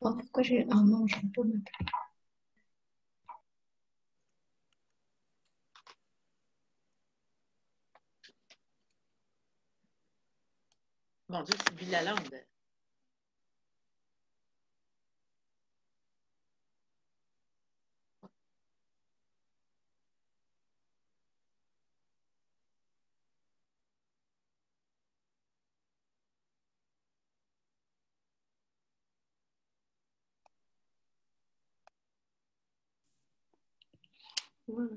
Oh, pourquoi j'ai... Ah non, je peux pas mettre. Mon Dieu, Sylvie Lalande. Voilà.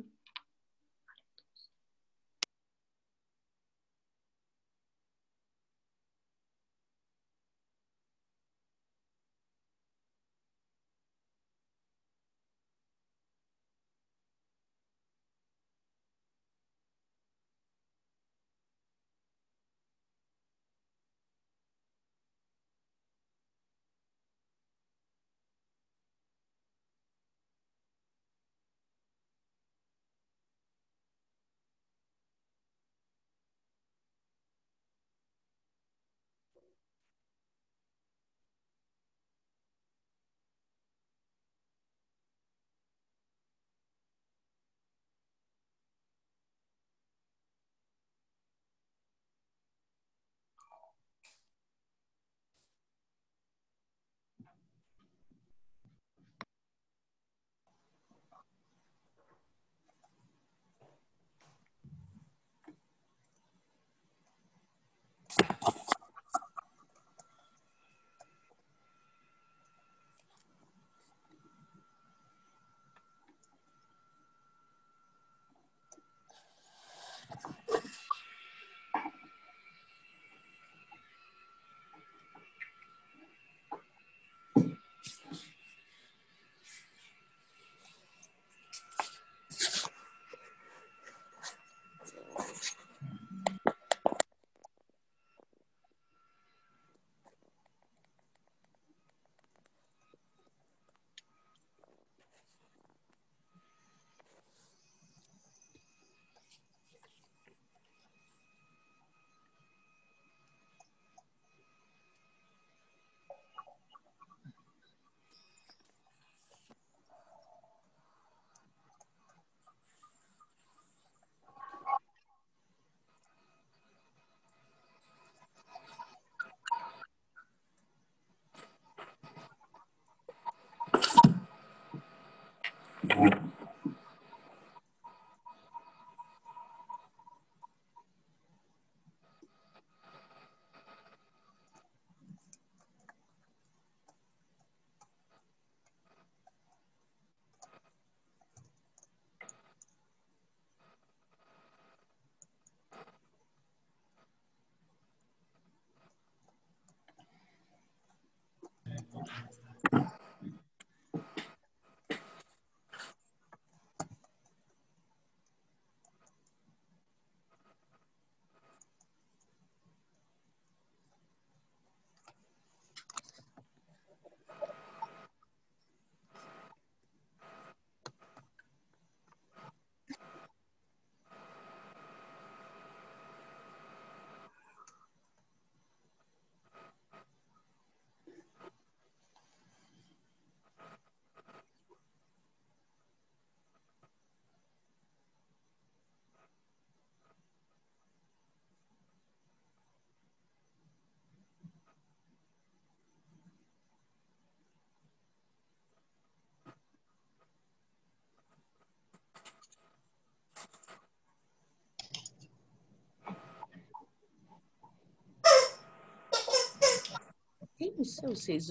Quem são vocês?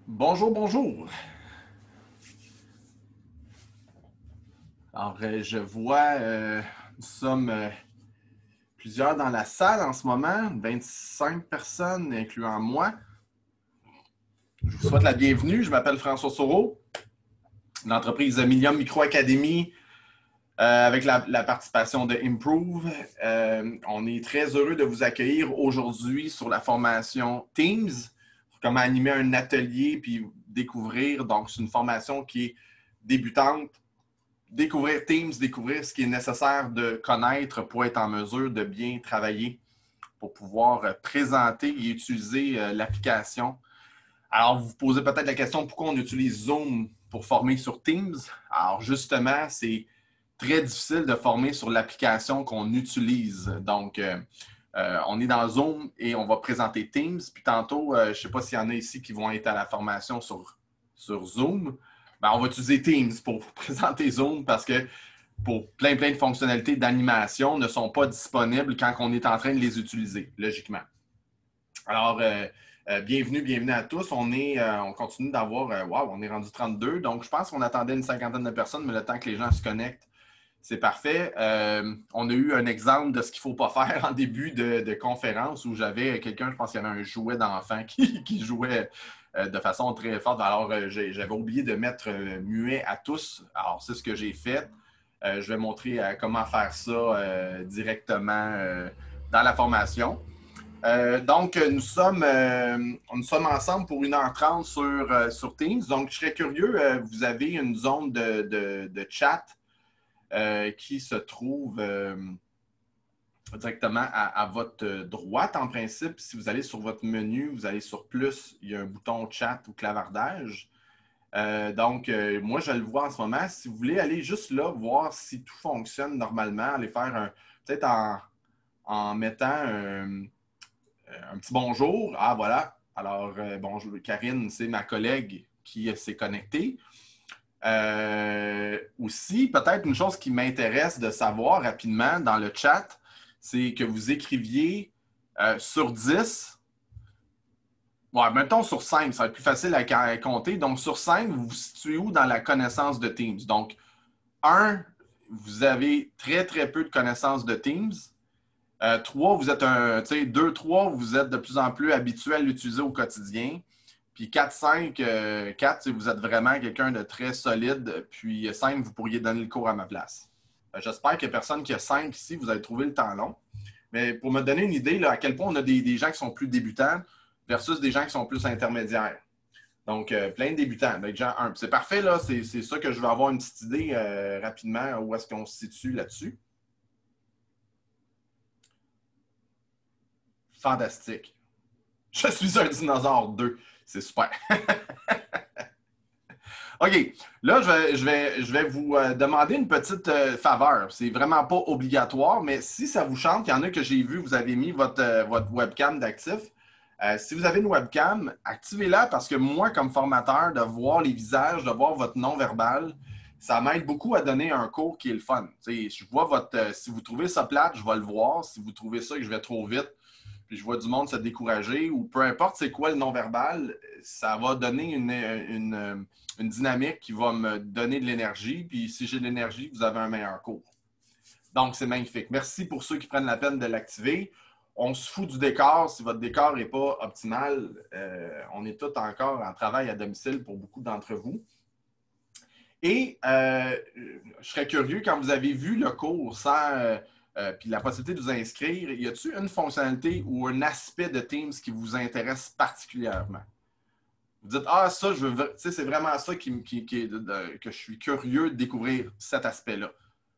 Bonjour, bonjour. Alors, je vois, nous sommes plusieurs dans la salle en ce moment, 25 personnes, incluant moi. Je vous souhaite la bienvenue. Je m'appelle François Soro, l'entreprise Millium Micro Academy, avec la participation de Improve. On est très heureux de vous accueillir aujourd'hui sur la formation Teams, comment animer un atelier puis découvrir. Donc, c'est une formation qui est débutante. Découvrir Teams, découvrir ce qui est nécessaire de connaître pour être en mesure de bien travailler, pour pouvoir présenter et utiliser l'application. Alors, vous vous posez peut-être la question pourquoi on utilise Zoom pour former sur Teams. Alors, justement, c'est très difficile de former sur l'application qu'on utilise. Donc, on est dans Zoom et on va présenter Teams. Puis tantôt, je ne sais pas s'il y en a ici qui vont être à la formation sur Zoom. Ben, on va utiliser Teams pour présenter Zoom parce que pour plein de fonctionnalités d'animation ne sont pas disponibles quand on est en train de les utiliser, logiquement. Alors, bienvenue à tous. On continue d'avoir, on est rendu 32, donc je pense qu'on attendait une cinquantaine de personnes, mais le temps que les gens se connectent, c'est parfait. On a eu un exemple de ce qu'il ne faut pas faire en début de conférence où j'avais quelqu'un, je pense qu'il y avait un jouet d'enfant qui jouait de façon très forte. Alors, j'avais oublié de mettre muet à tous. Alors, c'est ce que j'ai fait. Je vais montrer comment faire ça directement dans la formation. Donc, nous sommes ensemble pour 1h30 sur Teams. Donc, je serais curieux, vous avez une zone de chat qui se trouve directement à votre droite, en principe. Si vous allez sur votre menu, vous allez sur plus, il y a un bouton chat ou clavardage. Donc, moi, je le vois en ce moment. Si vous voulez aller juste là, voir si tout fonctionne normalement, aller faire peut-être en mettant un petit bonjour. Ah, voilà. Alors, bonjour, Karine, c'est ma collègue qui s'est connectée. Aussi, peut-être une chose qui m'intéresse de savoir rapidement dans le chat, c'est que vous écriviez sur 10. Ouais, mettons sur 5, ça va être plus facile à compter. Donc, sur 5, vous vous situez où dans la connaissance de Teams? Donc, 1, vous avez très peu de connaissances de Teams. 3, vous êtes 2, 3, vous êtes de plus en plus habitué à l'utiliser au quotidien. Puis 4, 5, 4, vous êtes vraiment quelqu'un de très solide. Puis 5, vous pourriez donner le cours à ma place. J'espère qu'il n'y a personne qui a 5 ici, vous allez trouver le temps long. Mais pour me donner une idée, là, à quel point on a des gens qui sont plus débutants versus des gens qui sont plus intermédiaires. Donc, plein de débutants. Donc, genre 1. C'est parfait, là. C'est ça que je veux avoir une petite idée rapidement où est-ce qu'on se situe là-dessus. Fantastique. Je suis un dinosaure 2. C'est super. OK. Là, je vais vous demander une petite faveur. C'est vraiment pas obligatoire, mais si ça vous chante, il y en a que j'ai vu, vous avez mis votre webcam d'actif. Si vous avez une webcam, activez-la parce que moi, comme formateur, de voir les visages, de voir votre non-verbal, ça m'aide beaucoup à donner un cours qui est le fun. T'sais, je vois si vous trouvez ça plate, je vais le voir. Si vous trouvez ça que je vais trop vite, puis je vois du monde se décourager, ou peu importe c'est quoi le non-verbal, ça va donner une dynamique qui va me donner de l'énergie. Puis si j'ai de l'énergie, vous avez un meilleur cours. Donc, c'est magnifique. Merci pour ceux qui prennent la peine de l'activer. On se fout du décor. Si votre décor n'est pas optimal, on est tous encore en travail à domicile pour beaucoup d'entre vous. Et je serais curieux, quand vous avez vu le cours sans puis la possibilité de vous inscrire, y a-t-il une fonctionnalité ou un aspect de Teams qui vous intéresse particulièrement? Vous dites, ah, ça, c'est vraiment ça que je suis curieux de découvrir cet aspect-là.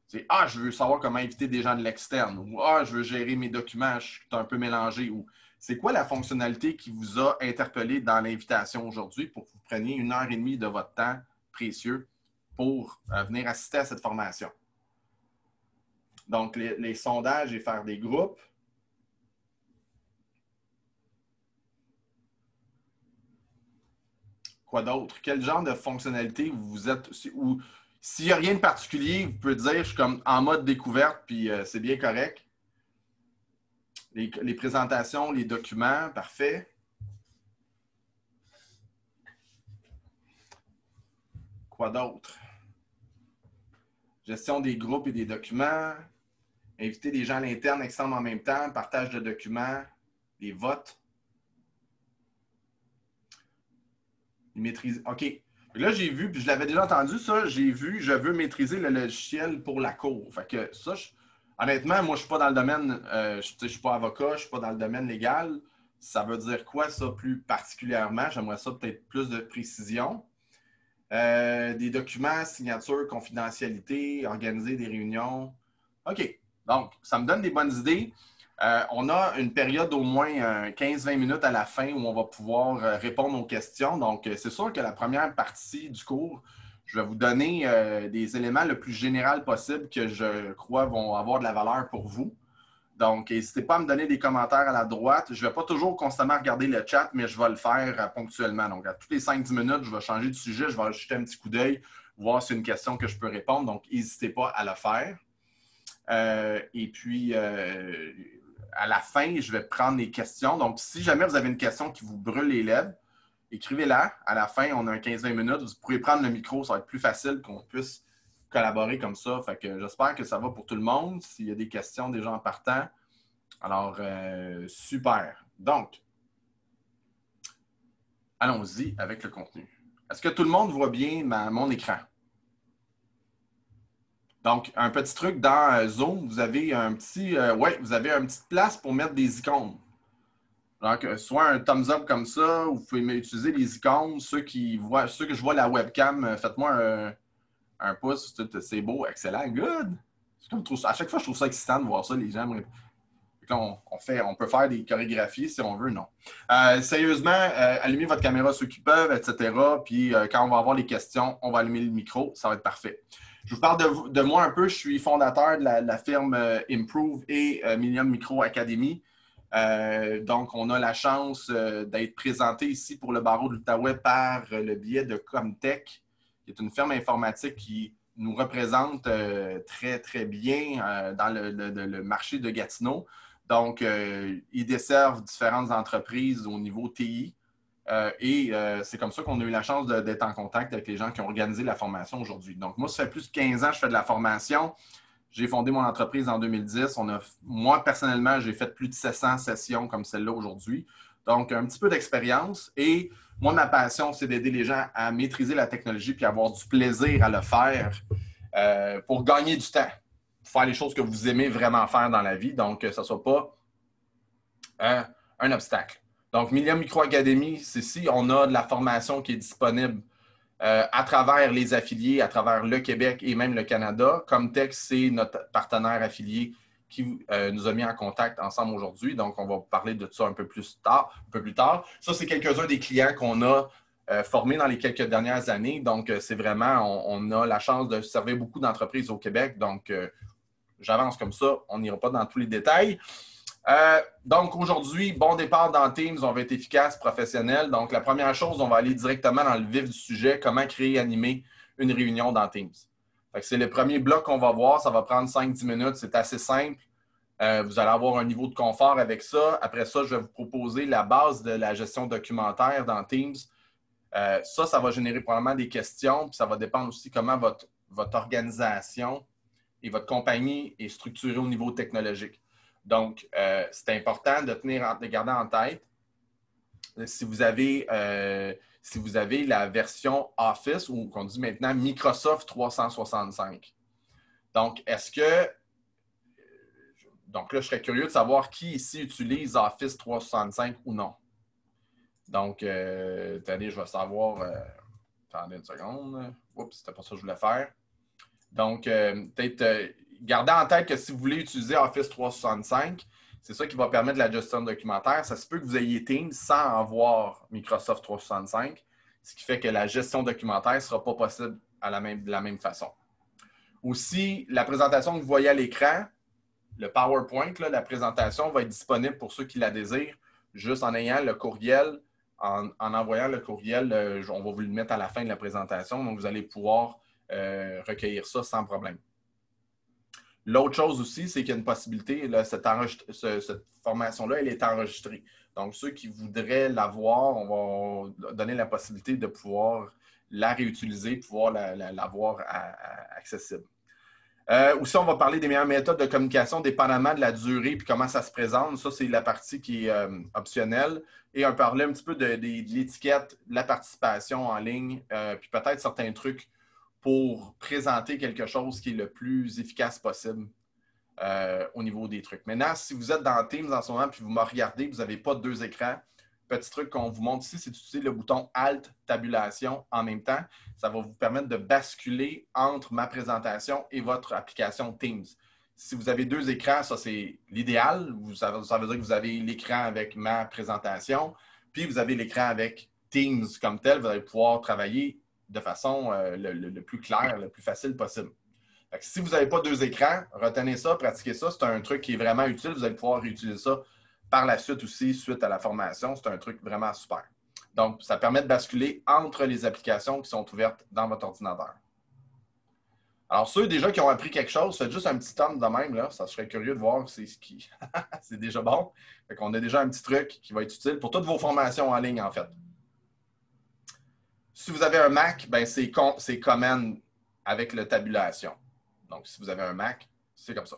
C'est, ah, je veux savoir comment inviter des gens de l'externe. Ou, ah, je veux gérer mes documents, je suis un peu mélangé. Ou, c'est quoi la fonctionnalité qui vous a interpellé dans l'invitation aujourd'hui pour que vous preniez 1h30 de votre temps précieux pour venir assister à cette formation? Donc, les sondages et faire des groupes. Quoi d'autre? Quel genre de fonctionnalité vous êtes... Ou s'il n'y a rien de particulier, vous pouvez dire, je suis comme en mode découverte, puis c'est bien correct. Les présentations, les documents, parfait. Quoi d'autre? Gestion des groupes et des documents. Inviter des gens à l'interne, externe en même temps. Partage de documents. Des votes. Maîtriser. OK. Là, j'ai vu, puis je l'avais déjà entendu, ça. J'ai vu, je veux maîtriser le logiciel pour la cour. Fait que ça, honnêtement, moi, je ne suis pas dans le domaine, je ne suis pas avocat, je ne suis pas dans le domaine légal. Ça veut dire quoi, ça, plus particulièrement? J'aimerais ça peut-être plus de précision. Des documents, signatures, confidentialité, organiser des réunions. OK. Donc, ça me donne des bonnes idées. On a une période d'au moins 15-20 minutes à la fin où on va pouvoir répondre aux questions. Donc, c'est sûr que la première partie du cours, je vais vous donner des éléments le plus général possible que je crois vont avoir de la valeur pour vous. Donc, n'hésitez pas à me donner des commentaires à la droite. Je ne vais pas toujours constamment regarder le chat, mais je vais le faire ponctuellement. Donc, à toutes les 5-10 minutes, je vais changer de sujet, je vais jeter un petit coup d'œil, voir si c'est une question que je peux répondre. Donc, n'hésitez pas à le faire. Et puis, à la fin, je vais prendre les questions. Donc, si jamais vous avez une question qui vous brûle les lèvres, écrivez-la. À la fin, on a un 15-20 minutes. Vous pourrez prendre le micro. Ça va être plus facile qu'on puisse collaborer comme ça. Fait que j'espère que ça va pour tout le monde. S'il y a des questions des gens en partant. Alors, super. Donc, allons-y avec le contenu. Est-ce que tout le monde voit bien mon écran? Donc, un petit truc dans Zoom, vous avez vous avez une petite place pour mettre des icônes. Donc, soit un thumbs up comme ça, ou vous pouvez utiliser les icônes. Ceux que je vois la webcam, faites-moi un pouce. C'est beau, excellent, good. À chaque fois, je trouve ça excitant de voir ça, les gens. On peut faire des chorégraphies si on veut, non. Sérieusement, allumez votre caméra ceux qui peuvent, etc. Puis quand on va avoir les questions, on va allumer le micro, ça va être parfait. Je vous parle de moi un peu. Je suis fondateur de la firme Improve et Millennium Micro Academy. Donc, on a la chance d'être présenté ici pour le barreau de l'Outaouais par le biais de Comtech, qui est une firme informatique qui nous représente très, très bien dans le marché de Gatineau. Donc, ils desservent différentes entreprises au niveau TI. C'est comme ça qu'on a eu la chance d'être en contact avec les gens qui ont organisé la formation aujourd'hui. Donc, moi, ça fait plus de 15 ans que je fais de la formation. J'ai fondé mon entreprise en 2010. Moi, personnellement, j'ai fait plus de 700 sessions comme celle-là aujourd'hui. Donc, un petit peu d'expérience. Et moi, ma passion, c'est d'aider les gens à maîtriser la technologie puis avoir du plaisir à le faire pour gagner du temps. Pour faire les choses que vous aimez vraiment faire dans la vie. Donc, que ce ne soit pas un obstacle. Donc, Millennium Micro Academy, c'est ici, on a de la formation qui est disponible à travers les affiliés, à travers le Québec et même le Canada. Comtech, c'est notre partenaire affilié qui nous a mis en contact ensemble aujourd'hui. Donc, on va parler de ça un peu plus tard. Ça, c'est quelques-uns des clients qu'on a formés dans les quelques dernières années. Donc, c'est vraiment, on a la chance de servir beaucoup d'entreprises au Québec. Donc, j'avance comme ça. On n'ira pas dans tous les détails. Donc, aujourd'hui, bon départ dans Teams. On va être efficace, professionnel. Donc, la première chose, on va aller directement dans le vif du sujet, comment créer et animer une réunion dans Teams. C'est le premier bloc qu'on va voir. Ça va prendre 5-10 minutes. C'est assez simple. Vous allez avoir un niveau de confort avec ça. Après ça, je vais vous proposer la base de la gestion documentaire dans Teams. Ça va générer probablement des questions. Puis ça va dépendre aussi comment votre organisation et votre compagnie est structurée au niveau technologique. Donc, c'est important de garder en tête si vous avez la version Office ou qu'on dit maintenant Microsoft 365. Donc, donc là, je serais curieux de savoir qui ici utilise Office 365 ou non. Donc, attendez, je vais savoir. Attendez une seconde. Oups, c'était pas ça que je voulais faire. Donc, peut-être gardez en tête que si vous voulez utiliser Office 365, c'est ça qui va permettre la gestion documentaire. Ça se peut que vous ayez Teams sans avoir Microsoft 365, ce qui fait que la gestion documentaire ne sera pas possible de la même façon. Aussi, la présentation que vous voyez à l'écran, le PowerPoint, la présentation va être disponible pour ceux qui la désirent, juste en ayant le courriel. En envoyant le courriel, on va vous le mettre à la fin de la présentation, donc vous allez pouvoir recueillir ça sans problème. L'autre chose aussi, c'est qu'il y a une possibilité, cette formation-là, elle est enregistrée. Donc, ceux qui voudraient l'avoir, on va donner la possibilité de pouvoir la réutiliser, pouvoir l'avoir accessible. Aussi, on va parler des meilleures méthodes de communication dépendamment de la durée et comment ça se présente. Ça, c'est la partie qui est optionnelle. Et on parlait un petit peu de l'étiquette, de la participation en ligne, puis peut-être certains trucs pour présenter quelque chose qui est le plus efficace possible au niveau des trucs. Maintenant, si vous êtes dans Teams en ce moment et vous me regardez, vous n'avez pas deux écrans, petit truc qu'on vous montre ici, c'est d'utiliser le bouton Alt Tabulation en même temps. Ça va vous permettre de basculer entre ma présentation et votre application Teams. Si vous avez deux écrans, ça c'est l'idéal. Ça veut dire que vous avez l'écran avec ma présentation, puis vous avez l'écran avec Teams comme tel. Vous allez pouvoir travailler de façon le plus claire, le plus facile possible. Fait que si vous n'avez pas deux écrans, retenez ça, pratiquez ça. C'est un truc qui est vraiment utile. Vous allez pouvoir réutiliser ça par la suite aussi, suite à la formation. C'est un truc vraiment super. Donc, ça permet de basculer entre les applications qui sont ouvertes dans votre ordinateur. Alors, ceux déjà qui ont appris quelque chose, faites juste un petit thumb de même. Là. Ça serait curieux de voir c'est ce qui. C'est déjà bon. Fait qu'on a déjà un petit truc qui va être utile pour toutes vos formations en ligne, en fait. Si vous avez un Mac, ben c'est Command avec la tabulation. Donc, si vous avez un Mac, c'est comme ça.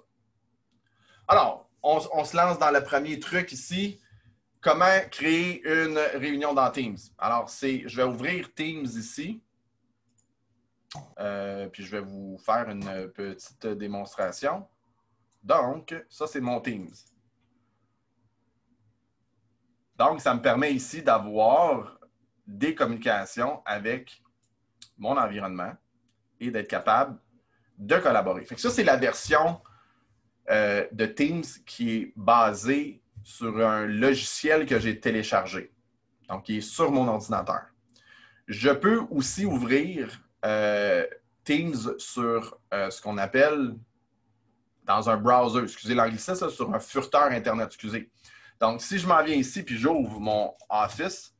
Alors, on se lance dans le premier truc ici. Comment créer une réunion dans Teams? Alors, je vais ouvrir Teams ici. Puis, je vais vous faire une petite démonstration. Donc, ça, c'est mon Teams. Donc, ça me permet ici d'avoir des communications avec mon environnement et d'être capable de collaborer. Fait que ça, c'est la version de Teams qui est basée sur un logiciel que j'ai téléchargé, donc qui est sur mon ordinateur. Je peux aussi ouvrir Teams sur ce qu'on appelle dans un browser, excusez l'anglicisme, sur un furteur Internet, excusez. Donc, si je m'en viens ici puis j'ouvre mon Office,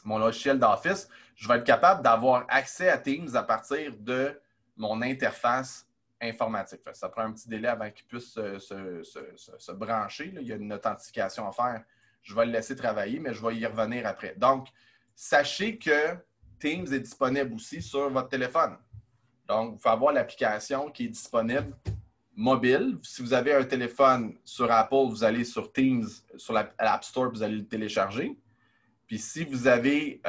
mon logiciel d'Office, je vais être capable d'avoir accès à Teams à partir de mon interface informatique. Ça prend un petit délai avant qu'il puisse se brancher. Là. Il y a une authentification à faire. Je vais le laisser travailler, mais je vais y revenir après. Donc, sachez que Teams est disponible aussi sur votre téléphone. Donc, vous pouvez avoir l'application qui est disponible mobile. Si vous avez un téléphone sur Apple, vous allez sur Teams, sur l'App Store, vous allez le télécharger. Puis si vous avez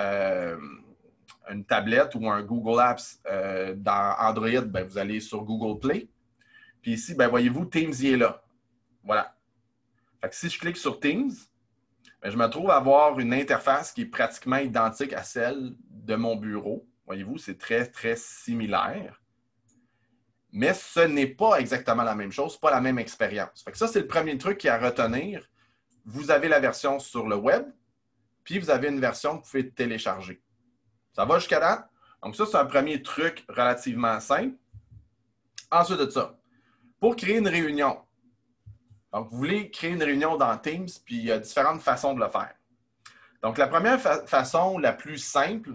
une tablette ou un Google Apps dans Android, ben, vous allez sur Google Play. Puis ici, ben, voyez-vous, Teams y est là. Voilà. Fait que si je clique sur Teams, ben, je me trouve à avoir une interface qui est pratiquement identique à celle de mon bureau. Voyez-vous, c'est très, très similaire. Mais ce n'est pas exactement la même chose, pas la même expérience. Fait que ça, c'est le premier truc qui est à retenir. Vous avez la version sur le web, puis vous avez une version que vous pouvez télécharger. Ça va jusqu'à là? Donc ça, c'est un premier truc relativement simple. Ensuite de ça, pour créer une réunion. Donc, vous voulez créer une réunion dans Teams, puis il y a différentes façons de le faire. Donc, la première façon, la plus simple,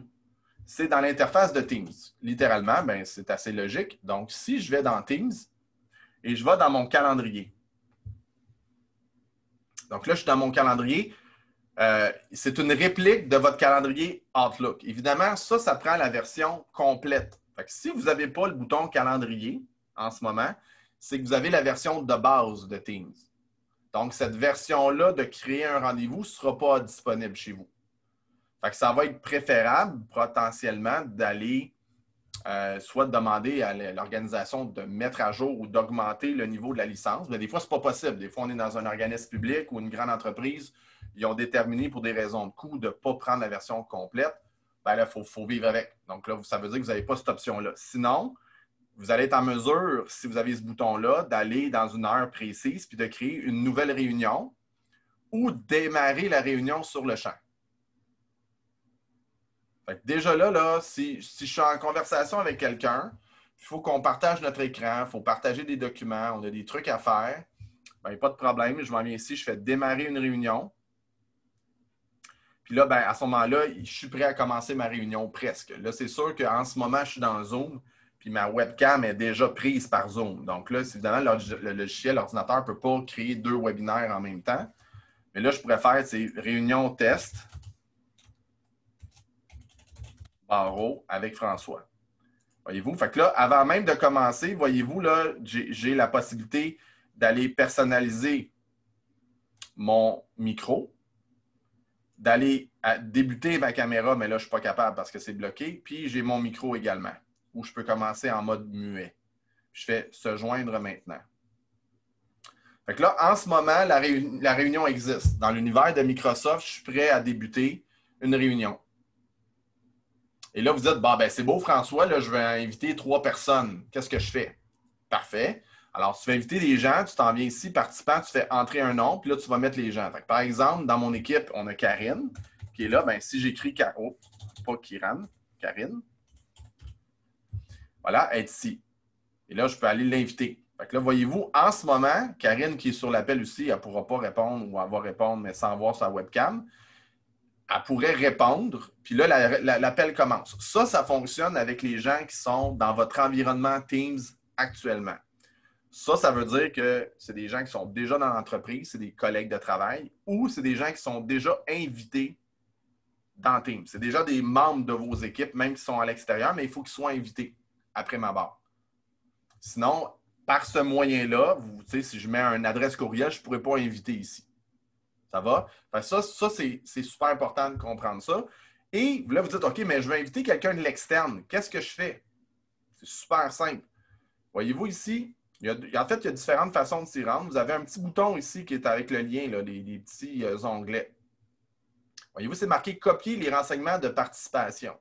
c'est dans l'interface de Teams. Littéralement, ben, c'est assez logique. Donc, si je vais dans Teams et je vais dans mon calendrier. Donc là, je suis dans mon calendrier. C'est une réplique de votre calendrier Outlook. Évidemment, ça prend la version complète. Fait que si vous n'avez pas le bouton calendrier en ce moment, c'est que vous avez la version de base de Teams. Donc, cette version-là de créer un rendez-vous ne sera pas disponible chez vous. Fait que ça va être préférable potentiellement d'aller soit demander à l'organisation de mettre à jour ou d'augmenter le niveau de la licence. Mais des fois, ce n'est pas possible. Des fois, on est dans un organisme public ou une grande entreprise. Ils ont déterminé pour des raisons de coût de ne pas prendre la version complète. Bien là, il faut vivre avec. Donc là, ça veut dire que vous n'avez pas cette option-là. Sinon, vous allez être en mesure, si vous avez ce bouton-là, d'aller dans une heure précise puis de créer une nouvelle réunion ou démarrer la réunion sur le champ. Fait que déjà là, si je suis en conversation avec quelqu'un, il faut qu'on partage notre écran, il faut partager des documents, on a des trucs à faire. Bien, il n'y a pas de problème. Je m'en viens ici, je fais démarrer une réunion. Puis là, ben, à ce moment-là, je suis prêt à commencer ma réunion presque. Là, c'est sûr qu'en ce moment, je suis dans Zoom, puis ma webcam est déjà prise par Zoom. Donc là, évidemment, le logiciel, l'ordinateur ne peut pas créer deux webinaires en même temps. Mais là, je pourrais faire réunion test, barreau avec François. Voyez-vous? Fait que là, avant même de commencer, voyez-vous, là, j'ai la possibilité d'aller personnaliser mon micro, d'aller débuter ma caméra, mais là, je ne suis pas capable parce que c'est bloqué. Puis, j'ai mon micro également, où je peux commencer en mode muet. Je fais se joindre maintenant. Fait que là, en ce moment, la réunion existe. Dans l'univers de Microsoft, je suis prêt à débuter une réunion. Et là, vous dites, bon, ben, c'est beau, François, là, je vais inviter 3 personnes. Qu'est-ce que je fais? Parfait. Alors, tu vas inviter des gens, tu t'en viens ici, participant, tu fais entrer un nom, puis là, tu vas mettre les gens. Fait que, par exemple, dans mon équipe, on a Karine, qui est là. Ben, si j'écris oh, pas Kiran, Karine. Voilà, elle est ici. Et là, je peux aller l'inviter. Fait que là, voyez-vous, en ce moment, Karine, qui est sur l'appel aussi, elle ne pourra pas répondre ou elle va répondre, mais sans voir sa webcam. Elle pourrait répondre, puis là, l'appel commence. Ça fonctionne avec les gens qui sont dans votre environnement Teams actuellement. Ça veut dire que c'est des gens qui sont déjà dans l'entreprise, c'est des collègues de travail, ou c'est des gens qui sont déjà invités dans Teams. C'est déjà des membres de vos équipes, même qui sont à l'extérieur, mais il faut qu'ils soient invités après ma barre. Sinon, par ce moyen-là, si je mets une adresse courriel, je ne pourrais pas inviter ici. Ça va? Ça c'est super important de comprendre ça. Et là, vous dites, OK, mais je vais inviter quelqu'un de l'externe. Qu'est-ce que je fais? C'est super simple. Voyez-vous ici, en fait, il y a différentes façons de s'y rendre. Vous avez un petit bouton ici qui est avec le lien, là, les petits onglets. Voyez-vous, c'est marqué « Copier les renseignements de participation ».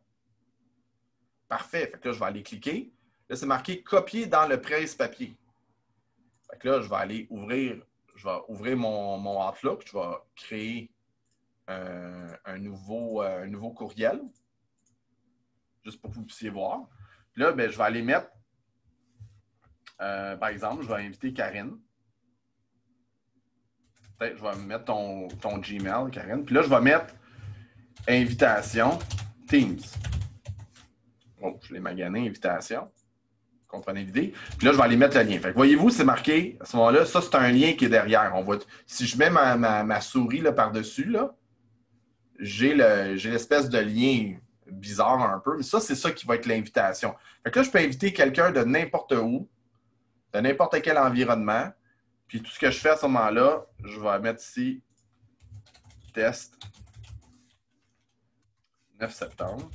Parfait. Fait que là, je vais aller cliquer. Là, c'est marqué « Copier dans le presse-papier ». Fait que là, je vais aller ouvrir mon Outlook. Je vais créer un nouveau courriel, juste pour que vous puissiez voir. Puis là, ben, je vais aller mettre, par exemple, je vais inviter Karine. Peut-être je vais mettre ton Gmail, Karine. Puis là, je vais mettre invitation Teams. Oh, je l'ai magané, invitation. Vous comprenez l'idée? Puis là, je vais aller mettre le lien. Fait que voyez-vous, c'est marqué, à ce moment-là, ça, c'est un lien qui est derrière. Si je mets ma souris là, par-dessus, là, j'ai l'espèce de lien bizarre un peu, mais ça, c'est ça qui va être l'invitation. Fait que là, je peux inviter quelqu'un de n'importe où, de n'importe quel environnement. Puis tout ce que je fais à ce moment-là, je vais mettre ici test 9 septembre.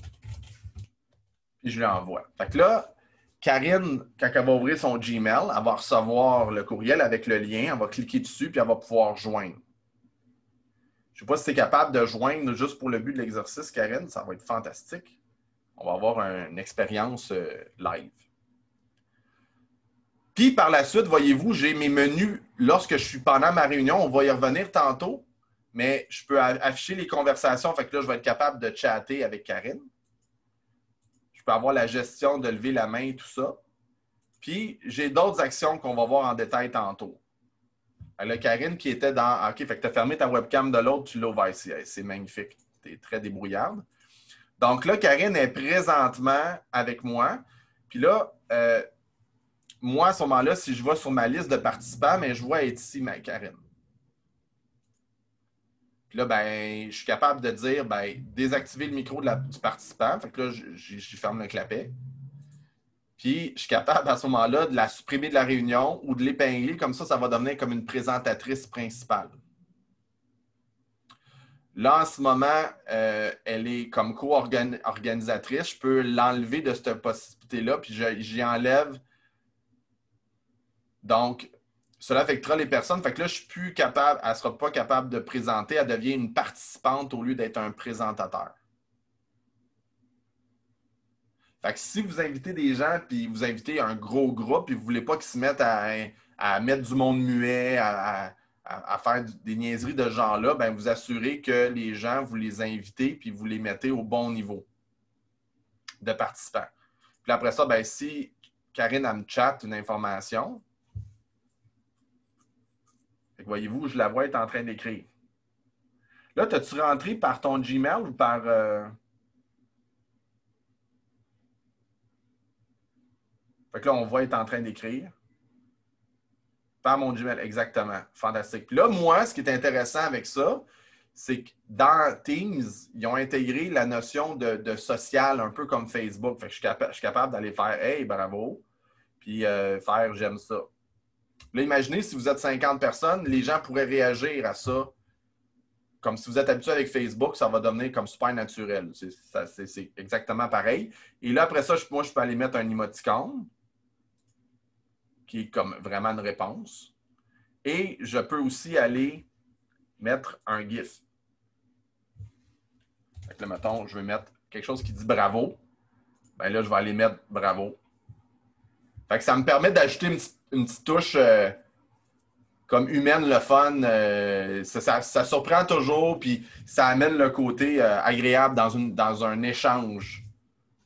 Puis je lui envoie. Fait que là, Karine, quand elle va ouvrir son Gmail, elle va recevoir le courriel avec le lien, elle va cliquer dessus, puis elle va pouvoir joindre. Je ne sais pas si tu es capable de joindre juste pour le but de l'exercice, Karine. Ça va être fantastique. On va avoir une expérience live. Puis, par la suite, voyez-vous, j'ai mes menus. Lorsque je suis pendant ma réunion, on va y revenir tantôt, mais je peux afficher les conversations. Fait que là, je vais être capable de chatter avec Karine. Je peux avoir la gestion de lever la main, tout ça. Puis, j'ai d'autres actions qu'on va voir en détail tantôt. Là, Karine qui était dans... OK, fait que tu as fermé ta webcam de l'autre, tu l'as ouvert ici. C'est magnifique. Tu es très débrouillarde. Donc là, Karine est présentement avec moi. Puis là, moi, à ce moment-là, si je vais sur ma liste de participants, mais je vois être ici, ma Karine. Puis là, ben, je suis capable de dire, ben, désactiver le micro du participant. Fait que là, je ferme le clapet. Puis, je suis capable à ce moment-là de la supprimer de la réunion ou de l'épingler. Comme ça va devenir comme une présentatrice principale. Là, en ce moment, elle est comme co-organisatrice. Je peux l'enlever de cette possibilité-là, puis j'y enlève. Donc, cela affectera les personnes. Fait que là, je ne suis plus capable, elle ne sera pas capable de présenter. Elle devient une participante au lieu d'être un présentateur. Fait que si vous invitez des gens, puis vous invitez un gros groupe, puis vous ne voulez pas qu'ils se mettent à mettre du monde muet, à faire des niaiseries de ce genre-là, ben vous assurez que les gens, vous les invitez, puis vous les mettez au bon niveau de participants. Puis après ça, ben, si Karine elle me chatte une information, voyez-vous, je la vois être en train d'écrire. Là, as-tu rentré par ton Gmail ou par... Fait que là, on voit être en train d'écrire. Par mon Gmail, exactement. Fantastique. Puis là, moi, ce qui est intéressant avec ça, c'est que dans Teams, ils ont intégré la notion de social, un peu comme Facebook. Fait que je suis capable d'aller faire « Hey, bravo », puis faire « J'aime ça ». Là, imaginez, si vous êtes 50 personnes, les gens pourraient réagir à ça. Comme si vous êtes habitué avec Facebook, ça va devenir comme super naturel. C'est exactement pareil. Et là, après ça, moi, je peux aller mettre un émoticône, qui est comme vraiment une réponse. Et je peux aussi aller mettre un GIF. Fait que là, mettons, je vais mettre quelque chose qui dit bravo. Bien là, je vais aller mettre bravo. Fait que ça me permet d'ajouter une petite touche comme humaine, le fun. Ça surprend toujours, puis ça amène le côté agréable dans un échange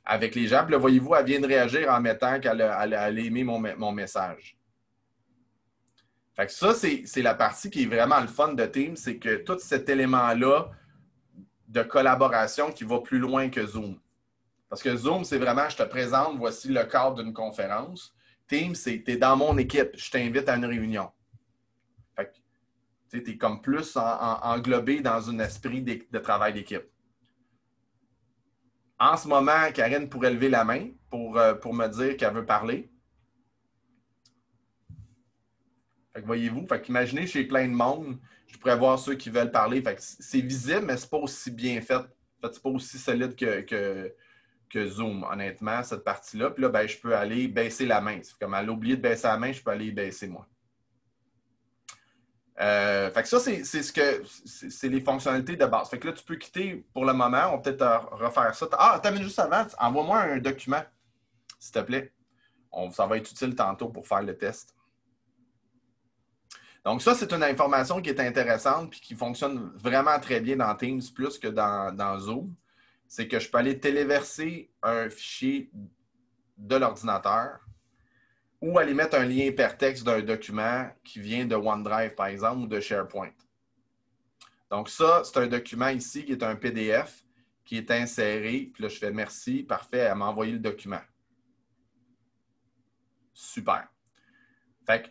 avec les gens. Puis là, voyez-vous, elle vient de réagir en mettant qu'elle a aimé mon message. Fait que ça, c'est la partie qui est vraiment le fun de Teams, c'est que tout cet élément-là de collaboration qui va plus loin que Zoom. Parce que Zoom, c'est vraiment, je te présente, voici le cadre d'une conférence. Teams, c'est, tu es dans mon équipe, je t'invite à une réunion. Fait que tu es comme plus englobé dans un esprit de travail d'équipe. En ce moment, Karine pourrait lever la main pour me dire qu'elle veut parler. Fait que voyez-vous, fait qu'imaginez chez plein de monde, je pourrais voir ceux qui veulent parler. Fait que c'est visible, mais c'est pas aussi bien fait. Fait que c'est pas aussi solide que Zoom, honnêtement, cette partie-là. Puis là, ben, je peux aller baisser la main. C'est comme elle a oublié de baisser la main, je peux aller baisser moi. Fait que ça, c'est les fonctionnalités de base. Fait que là, tu peux quitter pour le moment. On va peut-être refaire ça. Ah, attends, mais juste avant, envoie-moi un document, s'il te plaît. Ça va être utile tantôt pour faire le test. Donc, ça, c'est une information qui est intéressante et qui fonctionne vraiment très bien dans Teams, plus que dans Zoom. C'est que je peux aller téléverser un fichier de l'ordinateur ou aller mettre un lien hypertexte d'un document qui vient de OneDrive, par exemple, ou de SharePoint. Donc, ça, c'est un document ici qui est un PDF qui est inséré. Puis là, je fais merci, parfait, elle m'a envoyé le document. Super. Fait que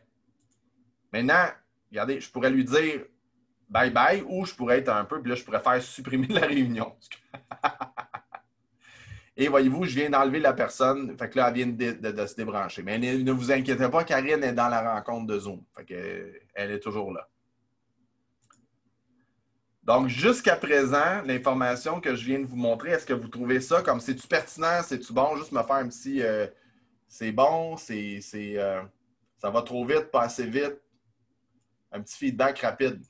maintenant, regardez, je pourrais lui dire bye-bye ou je pourrais être un peu, puis là, je pourrais faire supprimer la réunion. Et voyez-vous, je viens d'enlever la personne. Fait que là, elle vient de se débrancher. Mais ne vous inquiétez pas, Karine est dans la rencontre de Zoom. Fait que, elle est toujours là. Donc, jusqu'à présent, l'information que je viens de vous montrer, est-ce que vous trouvez ça comme c'est-tu pertinent, c'est-tu bon? Juste me faire un petit c'est bon, ça va trop vite, pas assez vite. Un petit feedback rapide.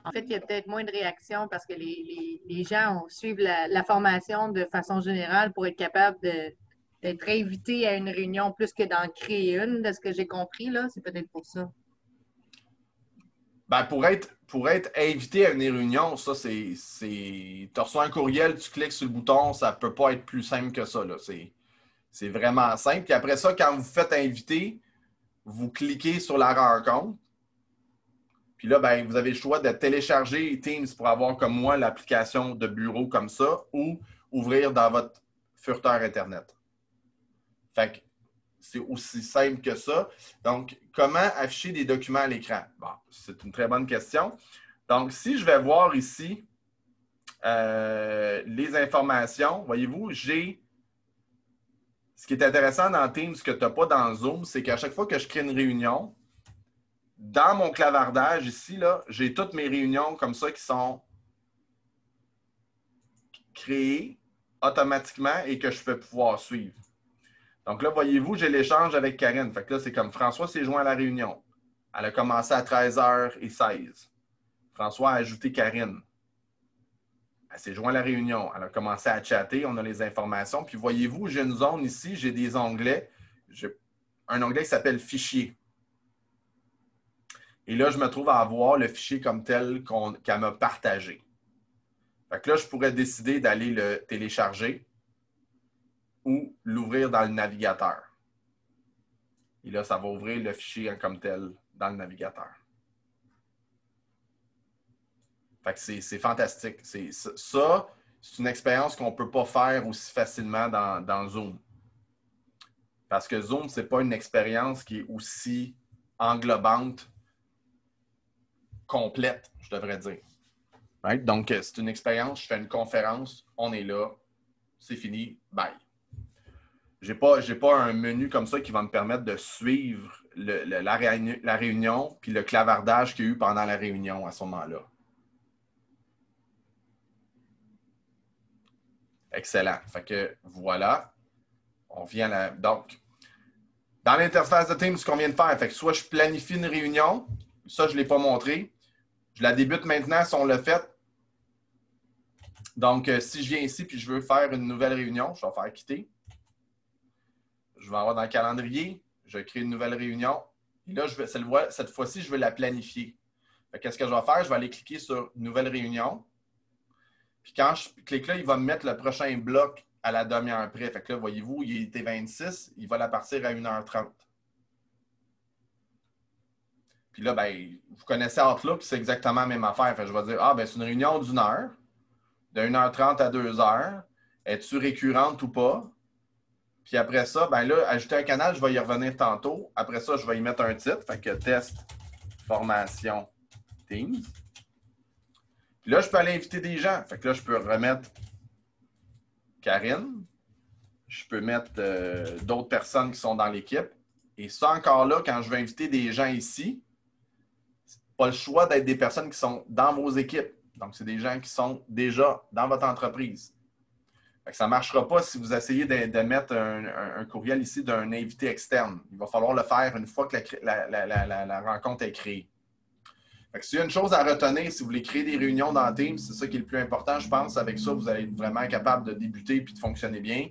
En fait, il y a peut-être moins de réactions parce que les gens suivent la formation de façon générale pour être capable d'être invités à une réunion plus que d'en créer une, de ce que j'ai compris, là. C'est peut-être pour ça. Ben, pour être invité à une réunion, ça, tu reçois un courriel, tu cliques sur le bouton, ça ne peut pas être plus simple que ça, là. C'est vraiment simple. Puis après ça, quand vous faites inviter, vous cliquez sur la rencontre. Puis là, ben, vous avez le choix de télécharger Teams pour avoir comme moi l'application de bureau comme ça ou ouvrir dans votre furteur Internet. Fait que c'est aussi simple que ça. Donc, comment afficher des documents à l'écran? Bon, c'est une très bonne question. Donc, si je vais voir ici les informations, voyez-vous, j'ai... Ce qui est intéressant dans Teams, ce que tu n'as pas dans Zoom, c'est qu'à chaque fois que je crée une réunion, dans mon clavardage ici, là, j'ai toutes mes réunions comme ça qui sont créées automatiquement et que je vais pouvoir suivre. Donc là, voyez-vous, j'ai l'échange avec Karine. Fait que là, c'est comme François s'est joint à la réunion. Elle a commencé à 13h16. François a ajouté Karine. Elle s'est jointe à la réunion. Elle a commencé à chatter. On a les informations. Puis voyez-vous, j'ai une zone ici. J'ai des onglets. J'ai un onglet qui s'appelle Fichier. Et là, je me trouve à avoir le fichier comme tel qu'elle m'a partagé. Fait que là, je pourrais décider d'aller le télécharger ou l'ouvrir dans le navigateur. Et là, ça va ouvrir le fichier comme tel dans le navigateur. Fait que c'est fantastique. Ça, c'est une expérience qu'on ne peut pas faire aussi facilement dans Zoom. Parce que Zoom, ce n'est pas une expérience qui est aussi englobante, complète, je devrais dire. Right? Donc, c'est une expérience, je fais une conférence, on est là, c'est fini, bye. J'ai pas un menu comme ça qui va me permettre de suivre la réunion puis le clavardage qu'il y a eu pendant la réunion à ce moment-là. Excellent. Fait que voilà, on vient là. Donc, dans l'interface de Teams, ce qu'on vient de faire, fait que soit je planifie une réunion, ça, je ne l'ai pas montré. Je la débute maintenant si on l'a fait. Donc, si je viens ici et je veux faire une nouvelle réunion, je vais faire quitter. Je vais avoir dans le calendrier, je crée une nouvelle réunion. Et là, cette fois-ci, je vais la planifier. Qu'est-ce que je vais faire? Je vais aller cliquer sur « Nouvelle réunion ». Puis quand je clique là, il va me mettre le prochain bloc à la demi-heure près. Fait que là, voyez-vous, il était 26, il va la partir à 1h30. Puis là, ben, vous connaissez Outlook, c'est exactement la même affaire. Fait que je vais dire, ah, ben, c'est une réunion d'une heure, de 1h30 à 2h. Es-tu récurrente ou pas? Puis après ça, ben là, ajouter un canal, je vais y revenir tantôt. Après ça, je vais y mettre un titre. Fait que test formation Teams. Puis là, je peux aller inviter des gens. Fait que là, je peux remettre Karine. Je peux mettre d'autres personnes qui sont dans l'équipe. Et ça, encore là, quand je vais inviter des gens ici, c'est pas le choix d'être des personnes qui sont dans vos équipes. Donc, c'est des gens qui sont déjà dans votre entreprise. Fait que ça ne marchera pas si vous essayez de mettre un courriel ici d'un invité externe. Il va falloir le faire une fois que la rencontre est créée. S'il y a une chose à retenir, si vous voulez créer des réunions dans Teams, c'est ça qui est le plus important, je pense. Avec ça, vous allez être vraiment capable de débuter et de fonctionner bien.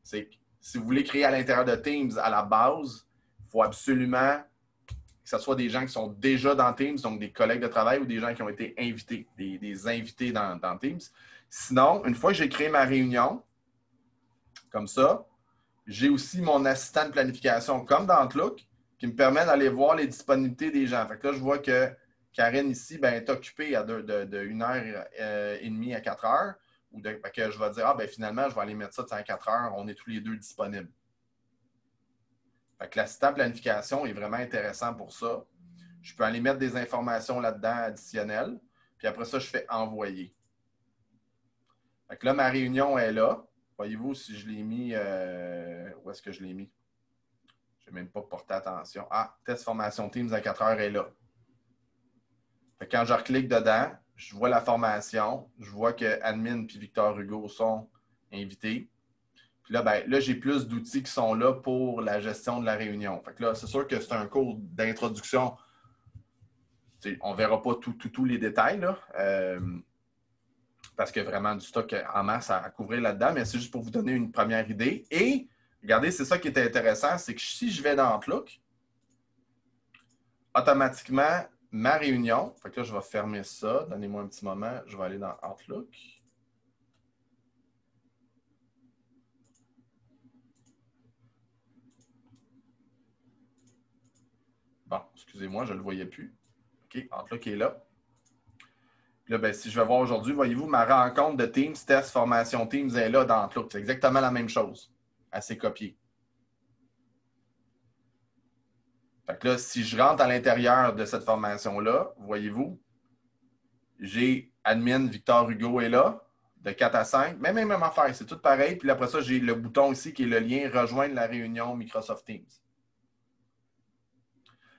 C'est que si vous voulez créer à l'intérieur de Teams à la base, il faut absolument que ce soit des gens qui sont déjà dans Teams, donc des collègues de travail ou des gens qui ont été invités, des invités dans Teams. Sinon, une fois que j'ai créé ma réunion, comme ça, j'ai aussi mon assistant de planification, comme dans Outlook, qui me permet d'aller voir les disponibilités des gens. Fait que là, je vois que Karine, ici, ben, est occupée de 1h30 à 4h. Fait que je vais dire, ah, ben, finalement, je vais aller mettre ça à 4h. On est tous les deux disponibles. Fait que l'assistant de planification est vraiment intéressant pour ça. Je peux aller mettre des informations là-dedans additionnelles. Puis après ça, je fais envoyer. Fait que là, ma réunion est là. Voyez-vous, si je l'ai mis, où est-ce que je l'ai mis? Je n'ai même pas porté attention. Ah, test formation Teams à 4h est là. Fait que quand je reclique dedans, je vois la formation. Je vois que Admin et Victor Hugo sont invités. Puis là, ben, là j'ai plus d'outils qui sont là pour la gestion de la réunion. Fait que là, c'est sûr que c'est un cours d'introduction. On ne verra pas tous les détails, là. Parce qu'il y a vraiment du stock en masse à couvrir là-dedans, mais c'est juste pour vous donner une première idée. Et, regardez, c'est ça qui est intéressant, c'est que si je vais dans Outlook, automatiquement, ma réunion, fait que là, je vais fermer ça. Donnez-moi un petit moment, je vais aller dans Outlook. Bon, excusez-moi, je ne le voyais plus. OK, Outlook est là. Là, ben, si je vais voir aujourd'hui, voyez-vous, ma rencontre de Teams, test, formation Teams est là dans Outlook. C'est exactement la même chose. Assez copié. Fait que là, si je rentre à l'intérieur de cette formation-là, voyez-vous, j'ai admin Victor Hugo est là, de 4 à 5. Même affaire, c'est tout pareil. Puis après ça, j'ai le bouton ici qui est le lien rejoindre la réunion Microsoft Teams.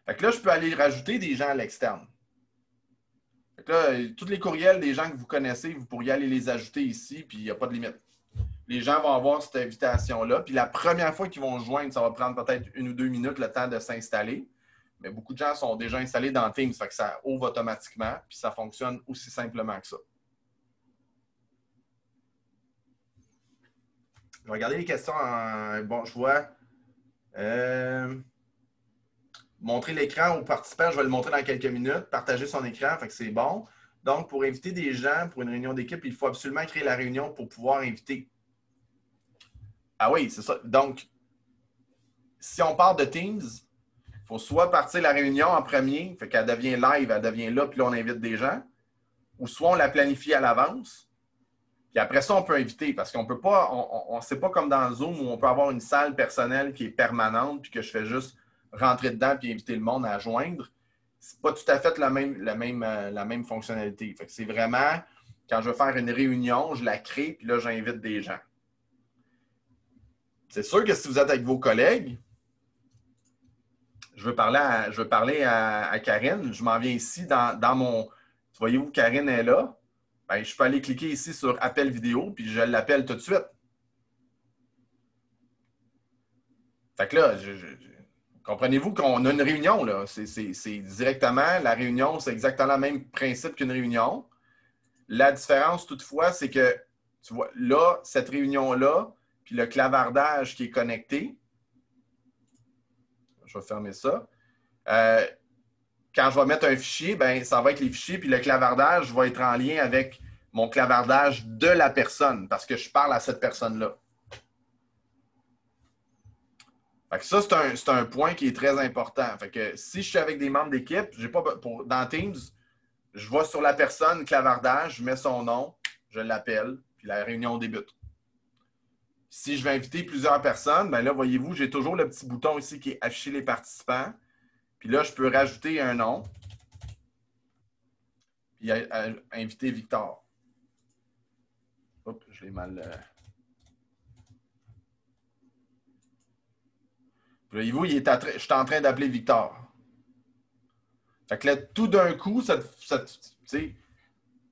Fait que là, je peux aller rajouter des gens à l'externe. Fait que là, tous les courriels des gens que vous connaissez, vous pourriez aller les ajouter ici, puis il n'y a pas de limite. Les gens vont avoir cette invitation-là, puis la première fois qu'ils vont joindre, ça va prendre peut-être 1 ou 2 minutes le temps de s'installer. Mais beaucoup de gens sont déjà installés dans Teams, fait que ça ouvre automatiquement, puis ça fonctionne aussi simplement que ça. Je vais regarder les questions. Bon, je vois. Montrer l'écran aux participants, je vais le montrer dans quelques minutes. Partager son écran, fait que c'est bon. Donc, pour inviter des gens pour une réunion d'équipe, il faut absolument créer la réunion pour pouvoir inviter. Ah oui, c'est ça. Donc, si on parle de Teams, il faut soit partir la réunion en premier, fait qu'elle devient live, elle devient là, puis là, on invite des gens, ou soit on la planifie à l'avance. Puis après ça, on peut inviter parce qu'on peut pas, c'est pas comme dans Zoom où on peut avoir une salle personnelle qui est permanente puis que je fais juste rentrer dedans puis inviter le monde à joindre. C'est pas tout à fait la même fonctionnalité. Fait que c'est vraiment, quand je veux faire une réunion, je la crée puis là, j'invite des gens. C'est sûr que si vous êtes avec vos collègues, je veux parler à Karine. Je m'en viens ici dans mon... Voyez-vous, Karine est là. Ben, je peux aller cliquer ici sur appel vidéo, puis je l'appelle tout de suite. Fait que là, comprenez-vous qu'on a une réunion, là. C'est directement, la réunion, c'est exactement le même principe qu'une réunion. La différence, toutefois, c'est que, tu vois, là, cette réunion-là, puis le clavardage qui est connecté, je vais fermer ça. Quand je vais mettre un fichier, ben, ça va être les fichiers, puis le clavardage va être en lien avec mon clavardage de la personne, parce que je parle à cette personne-là. Fait que ça, c'est un point qui est très important. Fait que si je suis avec des membres d'équipe, dans Teams, je vais sur la personne, clavardage, je mets son nom, je l'appelle, puis la réunion débute. Si je vais inviter plusieurs personnes, ben là, voyez-vous, j'ai toujours le petit bouton ici qui est afficher les participants. Puis là, je peux rajouter un nom. Puis inviter Victor. Oups, je l'ai mal. Voyez-vous, je suis en train d'appeler Victor. Fait que là, tout d'un coup,